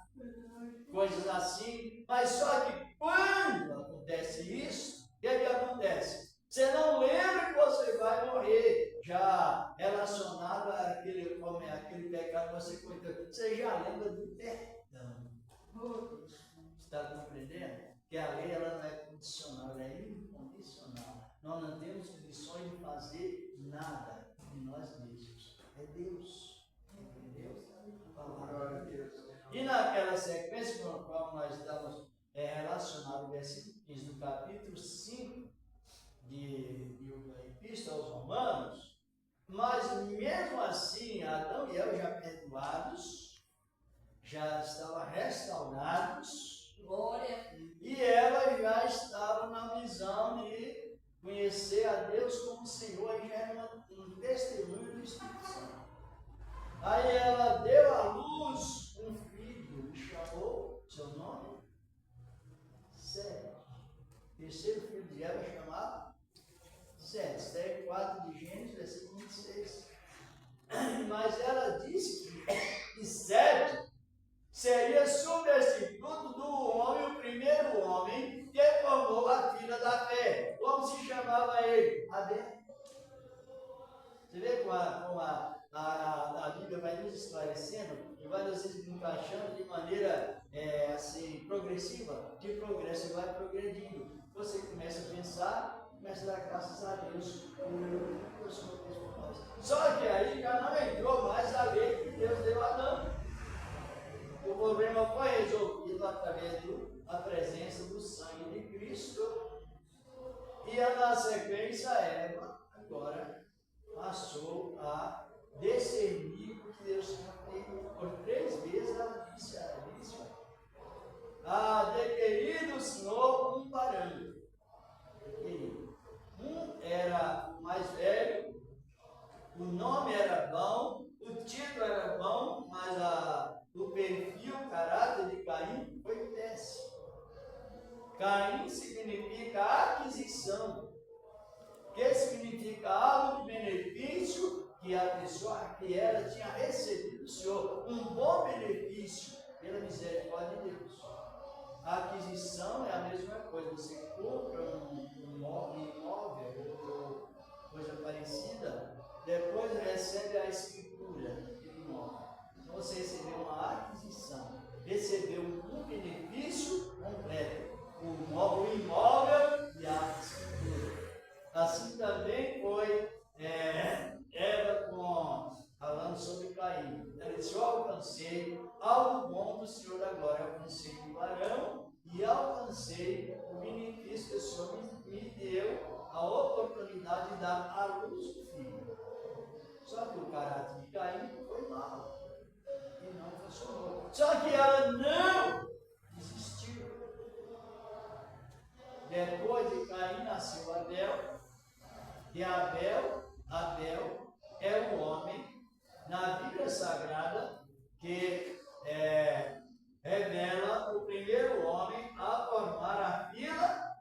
coisas assim. Mas só que quando acontece isso, o que acontece? Você não lembra que você vai morrer, já relacionado àquele pecado que você cometeu. Você já lembra do perdão. Está compreendendo? Que a lei ela não é condicional, ela é incondicional. Nós não temos condições de fazer nada de nós mesmos. É Deus. Entendeu? Glória a Deus. E naquela sequência com a qual nós estamos relacionados, no versículo 15 do capítulo 5 da Epístola aos Romanos, mas mesmo assim, Adão e Eva já perdoados, já estavam restaurados, Glória. e ela já estava na visão de conhecer a Deus como Senhor, e já era um testemunho do Espírito Santo. Aí ela deu à luz um filho e chamou seu nome Sete. Terceiro filho de Eva chamado Sete. Sete 4 de Gênesis, versículo 26. Mas ela disse que Sete seria substituto do homem, o primeiro homem que formou a filha da fé. Como se chamava ele? Abel. Você vê como a Bíblia vai nos esclarecendo e vai nos encaixando de maneira assim, progressiva, de progresso, e vai progredindo. Você começa a pensar, começa a dar graças a Deus por o Senhor fez por nós. Só que aí já não entrou mais a lei que Deus deu a Adão. O problema foi resolvido através da presença do sangue de Cristo. E na sequência, Eva agora passou a discernir o que Deus tinha feito. Por 3 vezes ela disse a Alice: querido Senhor, um parâmetro. Um era o mais velho, o nome era bom, o título era bom, mas o perfil, o caráter de Caim foi péssimo. Caim significa aquisição, que significa algo de benefício que a pessoa, que ela tinha recebido do Senhor, um bom benefício pela misericórdia de Deus. A aquisição é a mesma coisa, você compra um imóvel ou coisa parecida, depois recebe a escritura do imóvel. Então você recebeu uma aquisição, recebeu um benefício completo, o imóvel e a escritura. Assim também foi Eva falando sobre Caim. Ela disse: eu alcancei algo bom do Senhor da glória, alcancei o varão e alcancei o benefício que o Senhor me deu, a oportunidade de dar à luz do filho. Só que o caráter de Caim foi mau e não funcionou. Só que ela não desistiu. Depois de Caim nasceu Abel, e Abel é um homem na Bíblia Sagrada que revela o primeiro homem a formar a fila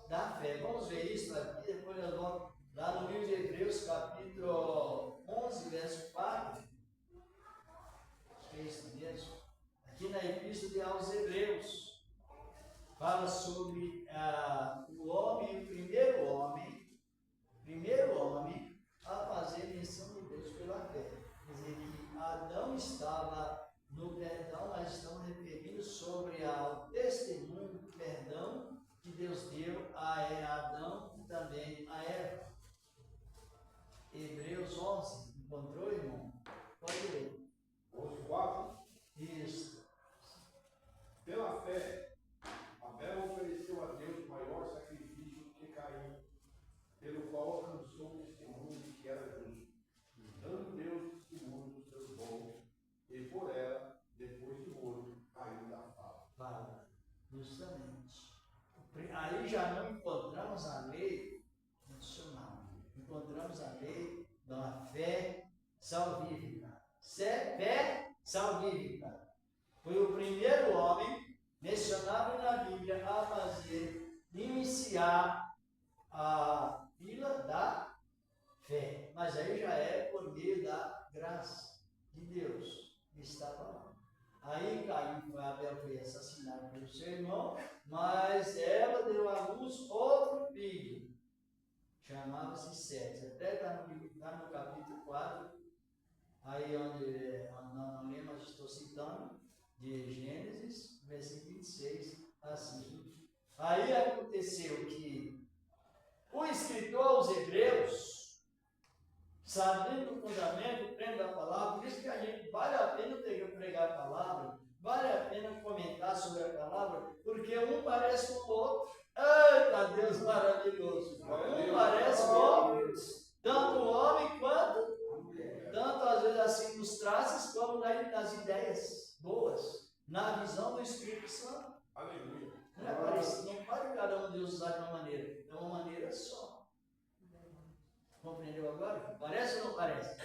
da fé. Vamos ver isso aqui, depois nós vamos lá no livro de Hebreus, capítulo 11, verso 4. Acho que é isso mesmo. Aqui na Epístola aos Hebreus, fala sobre o homem, o primeiro homem a fazer menção de Deus pela fé. Quer dizer que Adão estava no perdão, nós estamos referindo sobre o testemunho do perdão que Deus deu a Adão e também a Eva. Hebreus 11, encontrou, irmão? Pode ler. 11:4. Isso. Pela fé, Abel ofereceu a Deus maior sacrifício do que Caim, pelo qual alcançou o testemunho de que era justo, dando Deus testemunho dos seus dons, e por ela, depois de morto, ainda fala. Fala, justamente. Aí já não encontramos a lei condicional, encontramos a lei da fé salvífica. Fé salvífica. Foi o primeiro homem mencionado na Bíblia a iniciar a fila da fé. Mas aí já é por meio da graça de Deus que estava lá. Aí Abel foi assassinado pelo seu irmão, mas ela deu à luz outro filho. chamava-se Sete. Até está no capítulo 4, aí onde não lembro, mas estou citando, de Gênesis, versículo 26, assim. Aí aconteceu que o escritor aos Hebreus, sabendo o fundamento, o treino da palavra, por isso que a gente vale a pena pregar a palavra, vale a pena comentar sobre a palavra, porque um parece com o outro. Eita Deus maravilhoso! Um parece com o outro, tanto o homem quanto, tanto às vezes assim nos traços, como nas ideias boas, na visão do Espírito Santo. Aleluia. Não é parecido, não pode cada um Deus usar de uma maneira, é uma maneira só. Compreendeu agora? Parece ou não parece?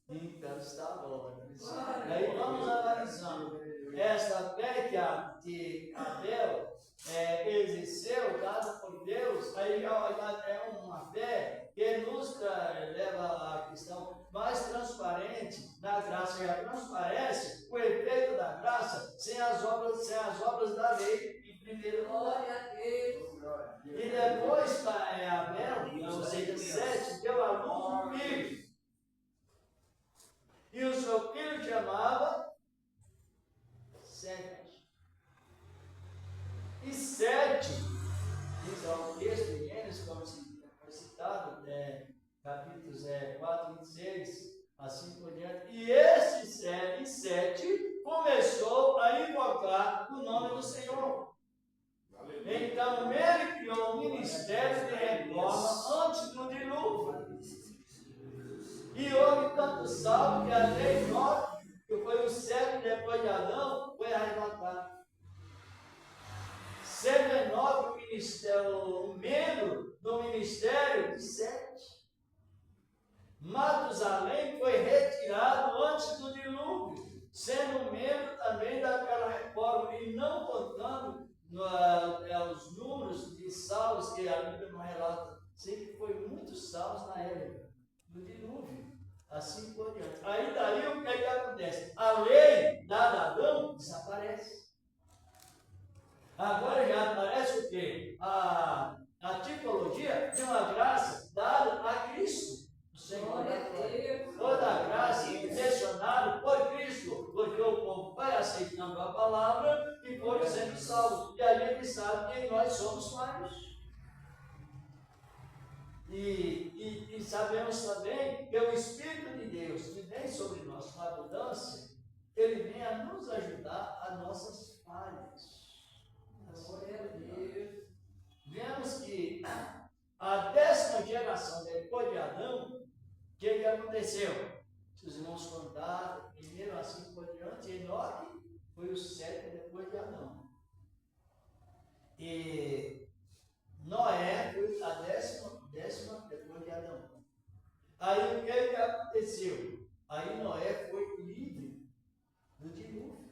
Então está bom. Aí vamos analisando esta fé que Abel exerceu, dada por Deus, aí é uma fé que nos leva à questão mais transparente na graça. Já transparece o efeito da graça sem as obras da lei em primeiro lugar. Glória a Deus. E depois Abel, ou seja, Sete, deu à luz um filho. E o seu filho chamava Sete. E Sete, diz ao texto de Gênesis, como foi citado, capítulos 4, 26, assim por diante. E este Sete começou a invocar o nome do Senhor. Então ele criou um ministério de reforma antes do dilúvio. E houve tanto salvo que até Enoque, que foi o século depois de Adão, foi arrebatado. Sendo Enoque o membro do ministério de Sete. Matusalém foi retirado antes do dilúvio, sendo membro também daquela reforma, e não contando os números de salvos que a Bíblia não relata. Sei que foi muitos salvos na época do dilúvio, assim por diante. Aí daí o que é que acontece? A lei dada a Adão desaparece. Agora já aparece o quê? A tipologia de uma graça dada a Cristo, o Senhor. Glória a Deus. Toda a graça direcionada por Cristo, porque o povo vai aceitando a palavra e foi sendo salvo. E a gente sabe que nós somos falhos. E sabemos também que o Espírito de Deus que vem sobre nós com abundância, ele vem a nos ajudar a nossas falhas. Glória a Deus. Vemos que a 10ª geração depois de Adão, o que aconteceu? Se os irmãos contaram, primeiro assim por diante, Enoque foi o 7º depois de Adão. E Noé foi a 10ª depois de Adão. Aí o que aconteceu? Aí Noé foi livre do dilúvio.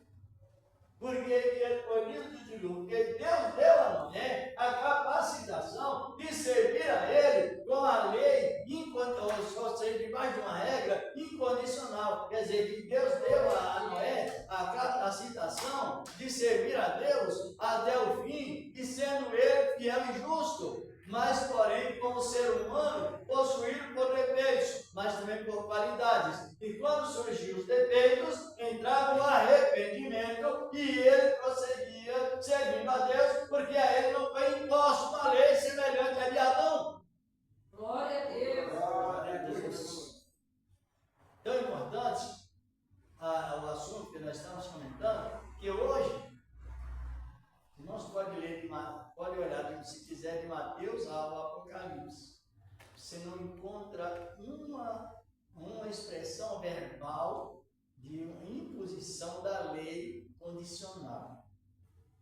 Por que ele foi livre do dilúvio? Porque Deus deu a Noé a capacitação de servir a ele com a lei, ou seja, debaixo de uma regra incondicional. Quer dizer, que Deus deu a Noé a capacitação de servir a Deus até o fim, e sendo ele fiel e justo, mas porém como ser humano possuído por defeitos, mas também por qualidades. E quando surgiam os defeitos, entrava o arrependimento e ele prosseguia servindo a Deus, porque a ele não foi imposto uma lei semelhante à de Adão. Glória a Deus. Glória a Deus. Tão importante o assunto que nós estamos comentando, que hoje, irmãos, pode olhar, se quiser, de Mateus ao Apocalipse. Você não encontra uma expressão verbal de uma imposição da lei condicional.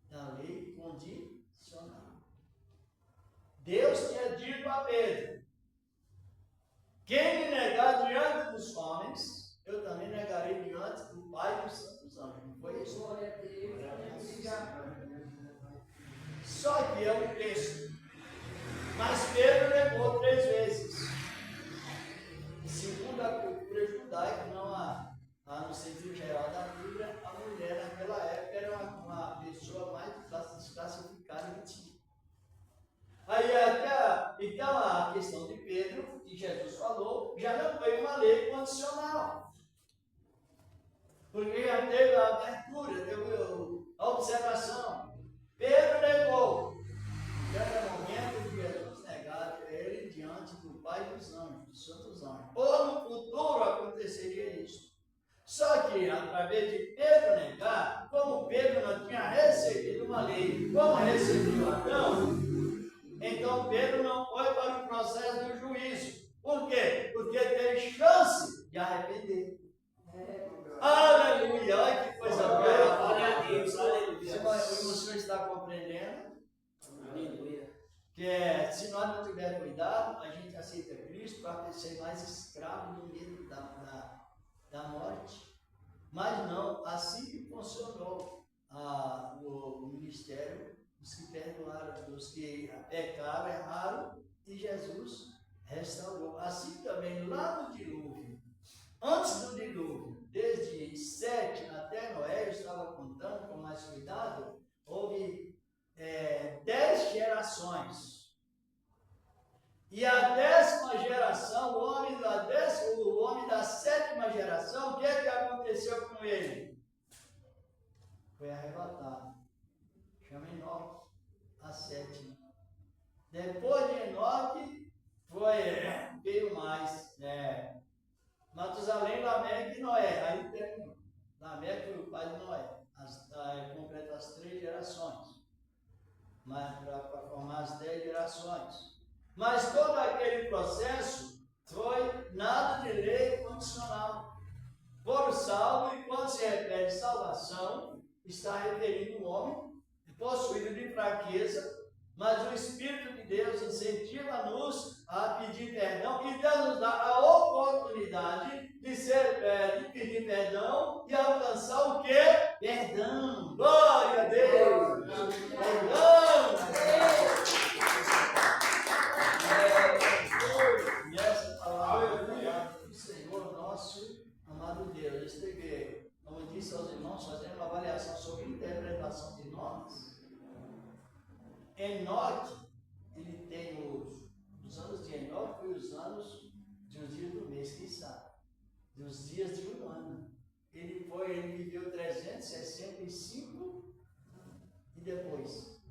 Da lei condicional. Deus tinha dito a Pedro: quem me negar diante dos homens, eu também negarei diante do Pai dos santos anjos. Não foi isso? Glória a Deus. Só que é um texto. Mas Pedro negou 3 vezes. E segundo a cultura judaica, não no sentido geral da Bíblia, a mulher naquela época era uma pessoa mais desclassificada que tinha. Aí então a Porque já teve a abertura, teve a observação. Pedro negou. Era o momento de Jesus negar ele diante do Pai dos anjos, dos santos anjos. Ou no futuro aconteceria isso. Só que, através de Pedro negar, como Pedro não tinha recebido uma lei, como recebeu Adão, então Pedro não foi para o processo do juízo. Por quê? Porque teve chance de arrepender. Aleluia! Olha que coisa boa! Glória a Deus, aleluia. O senhor está compreendendo? Aleluia. Que se nós não tivermos cuidado, a gente aceita Cristo para ser mais escravo do medo da morte. Mas não, assim que funcionou o ministério dos que perdoaram, dos que pecaram, erraram, e Jesus restaurou. Assim também lá no dilúvio, antes do dilúvio, desde Sete até Noé, eu estava contando com mais cuidado, houve 10 gerações. E a 10ª geração, o homem da 7ª geração, o que é que aconteceu com ele? Foi arrebatado. Chama Enoque, a 7ª. Depois de Enoque, veio mais Matusalém, Lameque e Noé. Aí terminou. Lameque foi o pai de Noé. Completa as 3 gerações. Mas para formar as 10 gerações. Mas todo aquele processo foi nada de lei condicional. Foram salvos, e quando se refere salvação, está referindo o homem possuído de fraqueza, mas o Espírito de Deus incentiva-nos a pedir perdão, e Deus nos dá a oportunidade de pedir perdão e alcançar o quê? Perdão. Glória a Deus! Perdão! E essa palavra é do Senhor nosso amado Deus. Como eu disse aos irmãos, fazendo uma avaliação sobre interpretação de nomes. Enoque, ele tem os anos de Enoque, foi os anos dos dias do mês, quem sabe? Dos dias de um ano. Ele viveu 365 e depois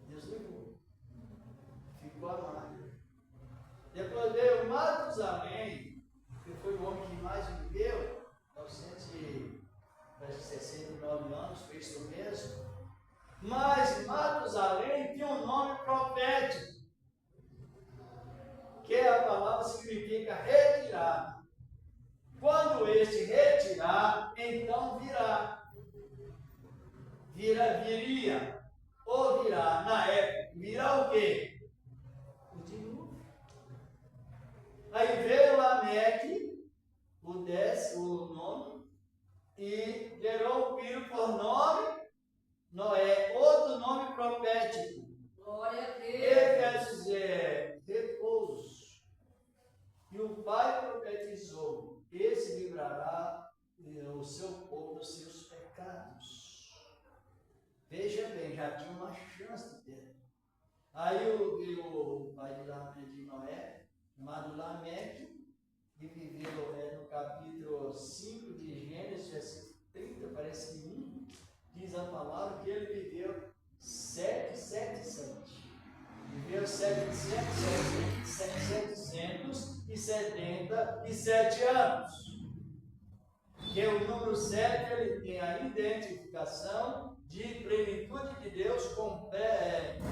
Deus levou. Ficou a marca. Depois veio Matusalém, que foi o homem que mais viveu, 969 anos, foi isso mesmo. Mas Matusalém tinha um nome profético, que a palavra significa retirar. Quando este retirar, então virá. Viria. Ou virá, na época, virá o quê? O dilúvio. Aí veio Lameque, o 9, e gerou um filho por nome Noé, outro nome profético. Glória a Deus. Ele quer dizer repouso. E o Pai profetizou: esse livrará o seu povo dos seus pecados. Veja bem, já tinha uma chance de ter. Aí o pai de Noé, chamado Lameque, que viveu no capítulo 5 de Gênesis, versículo 30, parece que 1, diz a palavra que ele viveu 777. Viveu 777 anos. Que o número 7 ele tem a identificação de plenitude de Deus, cumprimento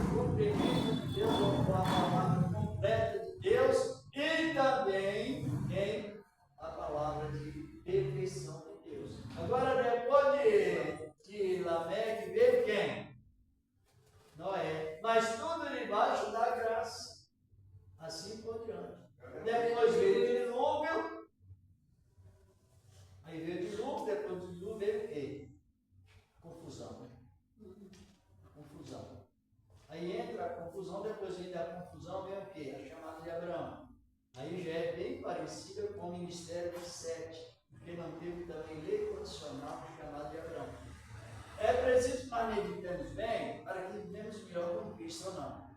de Deus, com a palavra completa de Deus, e também tem a palavra de perfeição de Deus. Agora, depois de Lameque, veio quem? Noé. Mas tudo debaixo da graça. Assim por diante. Depois veio o dilúvio. Aí veio o dilúvio, depois do dilúvio veio o quê? Confusão. Confusão. Aí entra a confusão, depois vem da confusão, vem o quê? A chamada de Abraão. Aí já é bem parecida com o ministério de Sete, porque não teve também lei condicional chamada de Abraão. É preciso que nós meditemos bem para que vivemos melhor com Cristo ou não.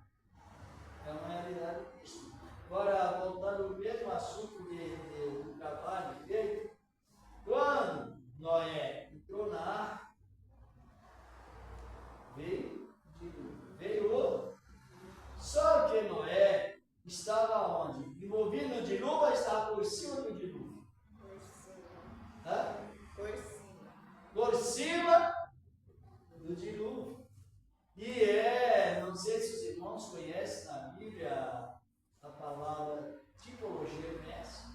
É uma realidade de Cristo. Agora, voltando ao mesmo assunto do trabalho feito, quando por cima do dilúvio. E não sei se os irmãos conhecem na Bíblia a palavra tipologia mestre.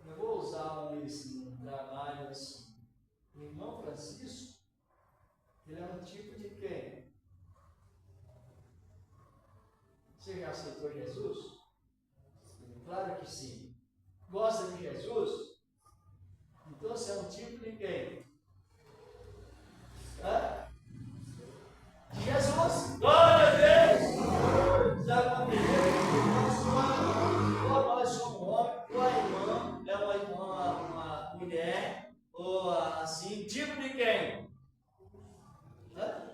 Eu vou usar um trabalho assim. O irmão Francisco, ele é um tipo de quem? Você já aceitou Jesus? Claro que sim. Gosta de Jesus? Então você é um tipo de quem? Hã? De Jesus! Glória a Deus! Está comigo? Ou nós somos homem, ou a irmã é uma mulher, ou assim, tipo de quem? Hã?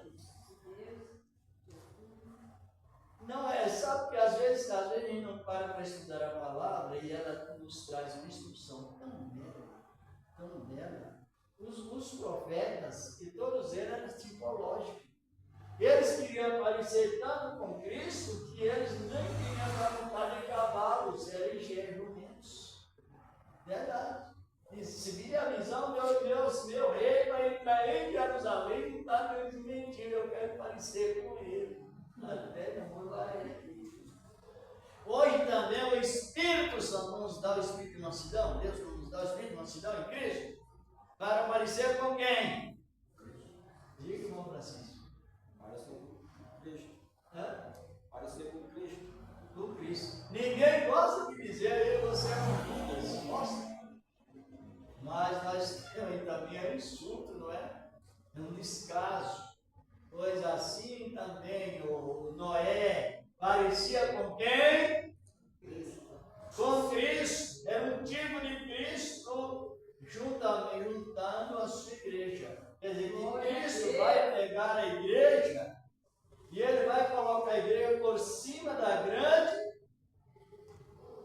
Não é, sabe que às vezes a gente não para estudar a palavra e ela nos traz uma instrução tão bela. Os profetas, e todos eles eram tipológicos. Eles queriam parecer tanto com Cristo que eles nem tinham para montar em cavalos, eram jumentos. Verdade. E se via a visão, meu rei vai entrar em Jerusalém e está mentindo, eu quero parecer com ele. Até não vai. Hoje também o Espírito Santo não nos dá o Espírito de mansidão. Deus não nos dá o Espírito de mansidão em Cristo. Para parecer com quem? Diga, irmão Francisco. Parecer com Cristo. Hã? Parecer com Cristo. Com Cristo. Ninguém gosta de dizer eu você é um Judas. Gosta. Mas nós também é um insulto, não é? É um descaso. Pois assim também o Noé parecia com quem? Cristo. Com Cristo. Era um tipo de Cristo juntando a sua igreja. Quer dizer, que Cristo vai pegar a igreja e ele vai colocar a igreja por cima da grande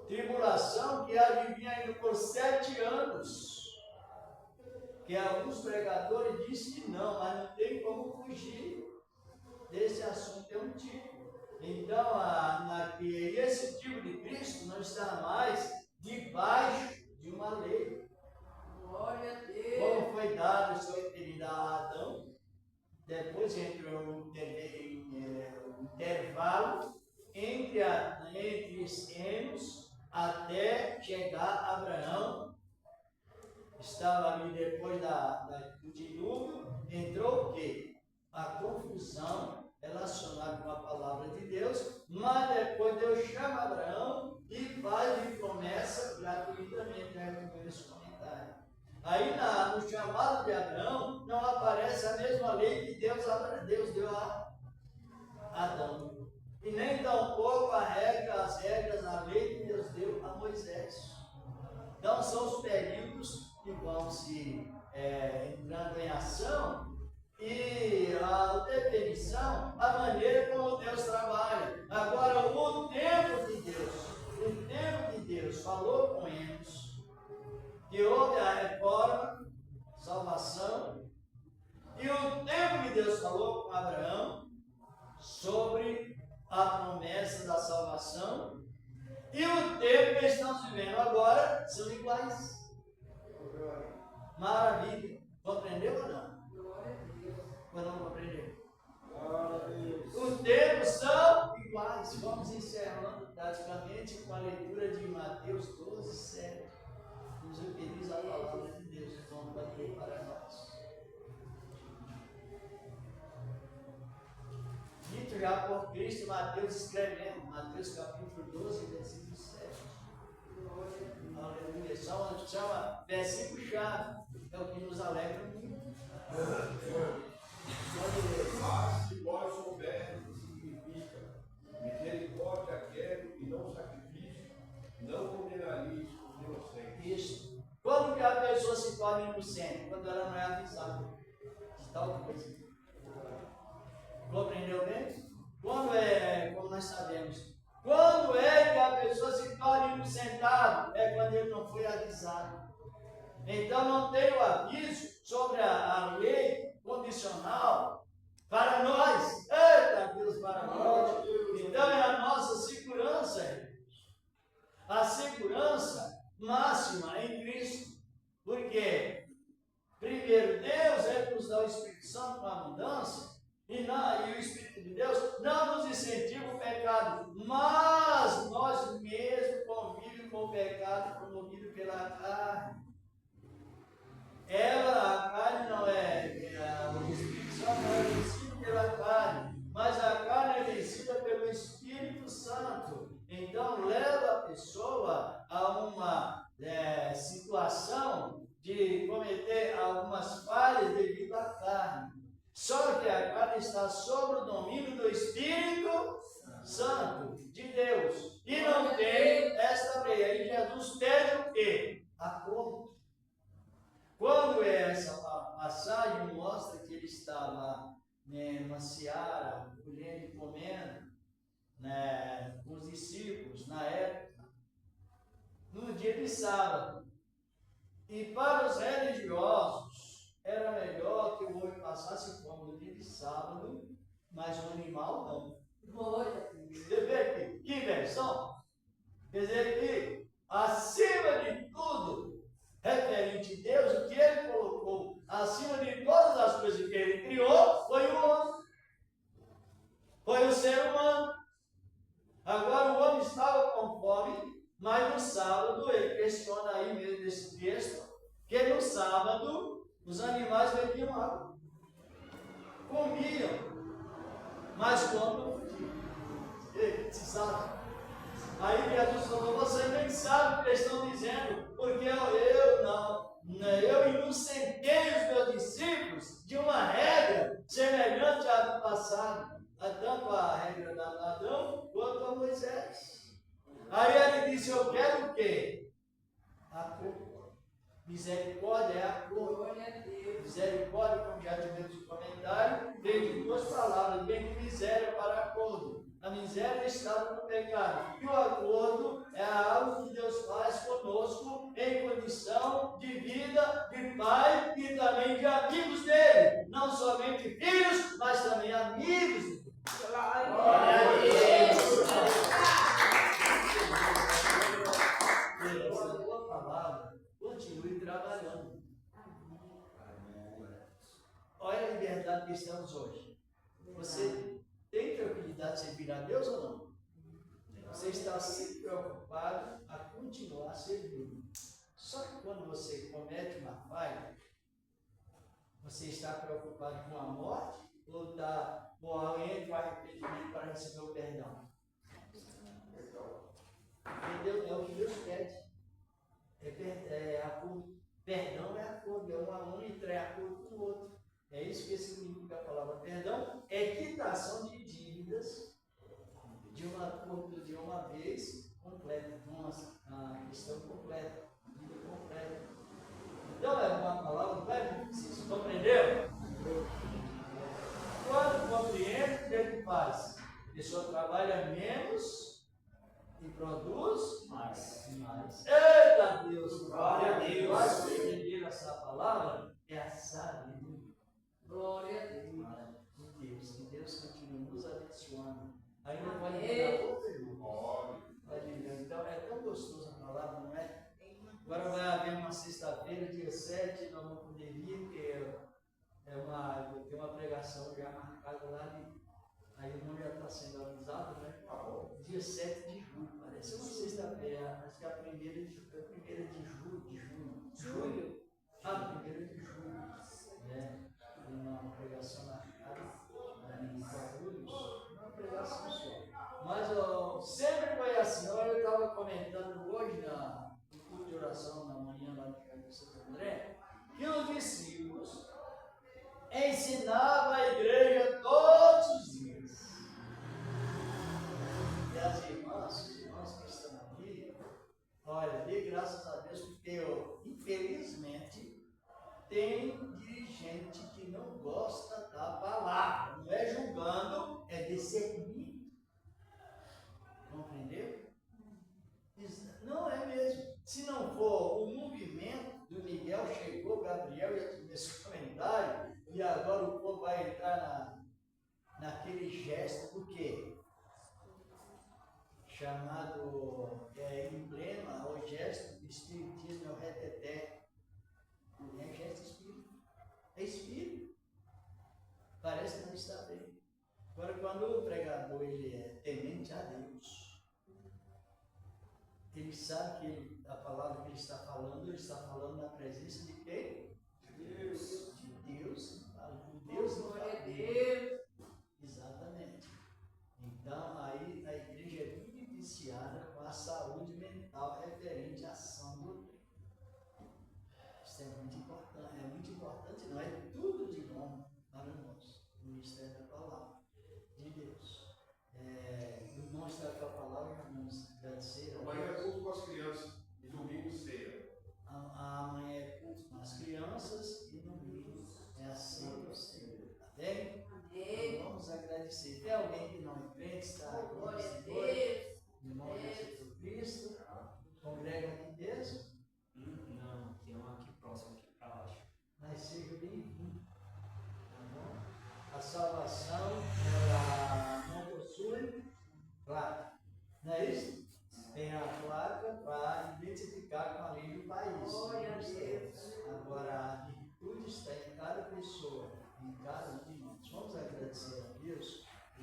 tribulação que há de vir ainda por 7 anos. Que alguns pregadores dizem que não, mas não tem como fugir desse assunto, é um tipo. Então, esse tipo de Cristo não está mais debaixo de uma lei. Glória a Deus. Como foi dado sua eternidade a Adão, depois entrou um intervalo entre os anos até chegar a Abraão. Estava ali depois do dilúvio, entrou o quê? A confusão relacionada com a palavra de Deus, mas depois Deus chama Abraão e faz promessa gratuitamente, esse comentário. Aí no chamado de Abraão não aparece a mesma lei que Deus deu a Adão. E nem tampouco as regras, a lei que Deus deu a Moisés. Então são os períodos que vão se entrando em ação e a definição, a maneira como Deus trabalha. Agora, o tempo de Deus falou com eles, que houve a reforma, salvação, e o tempo que Deus falou com Abraão sobre a promessa da salvação, e o tempo que estamos vivendo agora são iguais. Maravilha. Compreendeu ou não? Glória a Deus. Ou não compreendeu? Glória a Deus. Os tempos são iguais. Vamos encerrando praticamente com a leitura de Mateus 12, 7. Nos utiliza a palavra de Deus. Vamos bater para nós. Dito já por Cristo, Mateus escrevendo. Mateus capítulo 12, versículo 7. Aleluia. Chama versículo-chave. É o que nos alegra muito. Mas se vós soubermos o que significa misericórdia quero e não sacrifício, não condenareis os inocentes. Isso. Quando que a pessoa se torna inocente? Quando ela não é avisada de tal coisa. Compreendeu bem? Como nós sabemos, quando é que a pessoa se torna inocentado? É quando ele não foi avisado. Então não tem o aviso sobre a lei condicional para nós. Eita Deus, para nós. Então é a nossa segurança, irmãos. A segurança máxima em Cristo. Porque situação de cometer algumas falhas devido à carne. Só que a carne está sob o domínio do Espírito Santo de Deus. E não tem esta lei. Aí Jesus pede o quê? Acordo. Quando essa passagem mostra que ele estava numa seara, colhendo e comendo, né, com os discípulos na época, no dia de sábado. E para os religiosos, era melhor que o homem passasse fome no dia de sábado, mas o animal não. Glória. Você vê aqui, que inversão? Quer dizer que, acima de tudo, referente a Deus, o que ele colocou acima de todas as coisas que ele criou, foi o homem. Foi o ser humano. Agora o homem estava com fome, mas no sábado, ele questiona aí mesmo nesse texto, que no sábado os animais bebiam água, comiam, mas quando precisavam. Aí Jesus falou, você nem sabe o que eles estão dizendo, porque eu inocentei os meus discípulos de uma regra semelhante à do passado, tanto a regra da Adão quanto a Moisés. Aí ele disse, eu quero o quê? A cor. Misericórdia é a cor. Glória a Deus. Misericórdia, como já tivemos no comentário, vem de duas palavras, vem de miséria para acordo. A miséria é estado no pecado. E o acordo é algo que Deus faz conosco em condição de vida, de pai e também de amigos dele. Não somente filhos, mas também amigos. Glória Glória a Deus. Essa boa palavra, continue trabalhando. Olha a liberdade que estamos hoje. Você tem tranquilidade de servir a Deus ou não? Você está sempre preocupado a continuar servindo. Só que quando você comete uma falha, você está preocupado com a morte ou está com alguém com arrependimento para receber o perdão? Entendeu? É o que Deus pede. Perdão é acordo, é um entre acordo com o outro. É isso que significa a palavra perdão, é quitação de dívidas de um acordo de uma vez completa, de uma questão completa, dívida completa. Então é uma palavra, não é difícil, compreendeu? Quando compreende, o que ele faz? A pessoa trabalha menos e produz mais. Eita Deus! Glória a Deus. Nós que entenderam essa palavra é a sabedoria. Glória a Deus. Que Deus continue nos abençoando. Ainda vai Amém. vir outra irmã. Vai vir. Então é tão gostoso a palavra, não é? Agora vai haver uma sexta-feira, dia 7, nós vamos poder vir, porque tem uma pregação já marcada lá, aí o nome já está sendo avisado, né? Dia 7 de julho, parece uma sexta-feira, acho que é a primeira de julho. Julho. Primeira de julho, né? Tem uma pregação marcada em Guarulhos, uma pregação só. Mas sempre foi assim. Olha, eu estava comentando hoje no culto de oração na manhã lá no Jardim Santo André, que os discípulos ensinavam a igreja todos os dias. E as irmãs, os irmãos que estão aqui, olha, dê graças a Deus, porque eu, infelizmente, tem dirigente que não gosta da palavra. Não é julgando, é discernir. Compreendeu? Não é mesmo. Se não for o movimento do Miguel, chegou, Gabriel e nesse comentário, e agora o povo vai entrar naquele gesto, do quê? Chamado emblema ou gesto do espiritismo, é o reteté. Não é gesto espírito. É espírito. Parece que não está bem. Agora, quando o pregador ele é temente a Deus, ele sabe que a palavra que ele está falando na presença de quem? Deus. De Deus. O Deus não Glória a é Deus. Exatamente. Então, aí a igreja é muito viciada com a saúde mental referente à ação do tempo.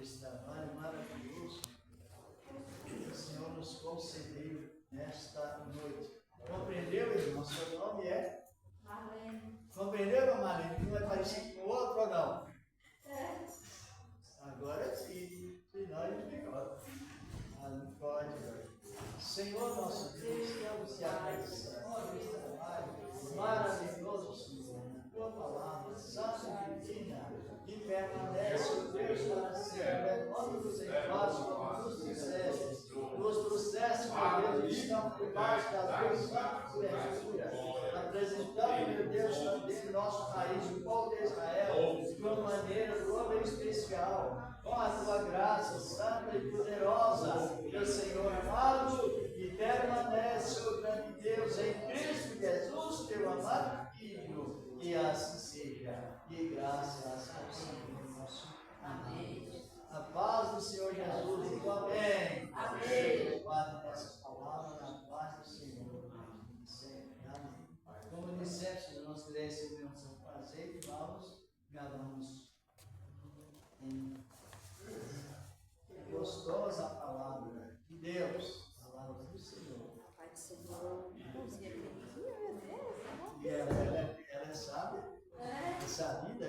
esse trabalho maravilhoso que o Senhor nos concedeu nesta noite. Compreendeu, irmão? Seu nome é? Marlene. Compreendeu, irmã Marlene? Que não é parecido com o outro ou não? É. Agora sim, senão ele fica. Ah, não pode. Senhor nosso Deus, estamos te agradecendo por esse trabalho maravilhoso, Senhor. Tua palavra, santa e divina, que permanece o Deus para sempre. Quando nos encosta, como nos disseste, nos trouxeste, meu Deus, estão por baixo das tuas santas coberturas, apresentando, meu Deus, também nosso país, o povo de Israel, de uma maneira toda especial, com a tua graça santa e poderosa, meu Senhor amado, e permanece, o grande Deus, em Cristo Jesus, teu amado Filho, e assim seja, e graças ao Senhor nosso. Amém. A paz do Senhor Jesus, e amém. Amém. Guarde essa palavra na paz do Senhor. Sempre. Amém. Como disseste, nós recebemos um prazer e vamos, gravamos em gostosa palavra de Deus, palavra do Senhor. Pai do Senhor. Meu Deus, E ela é sábia, essa vida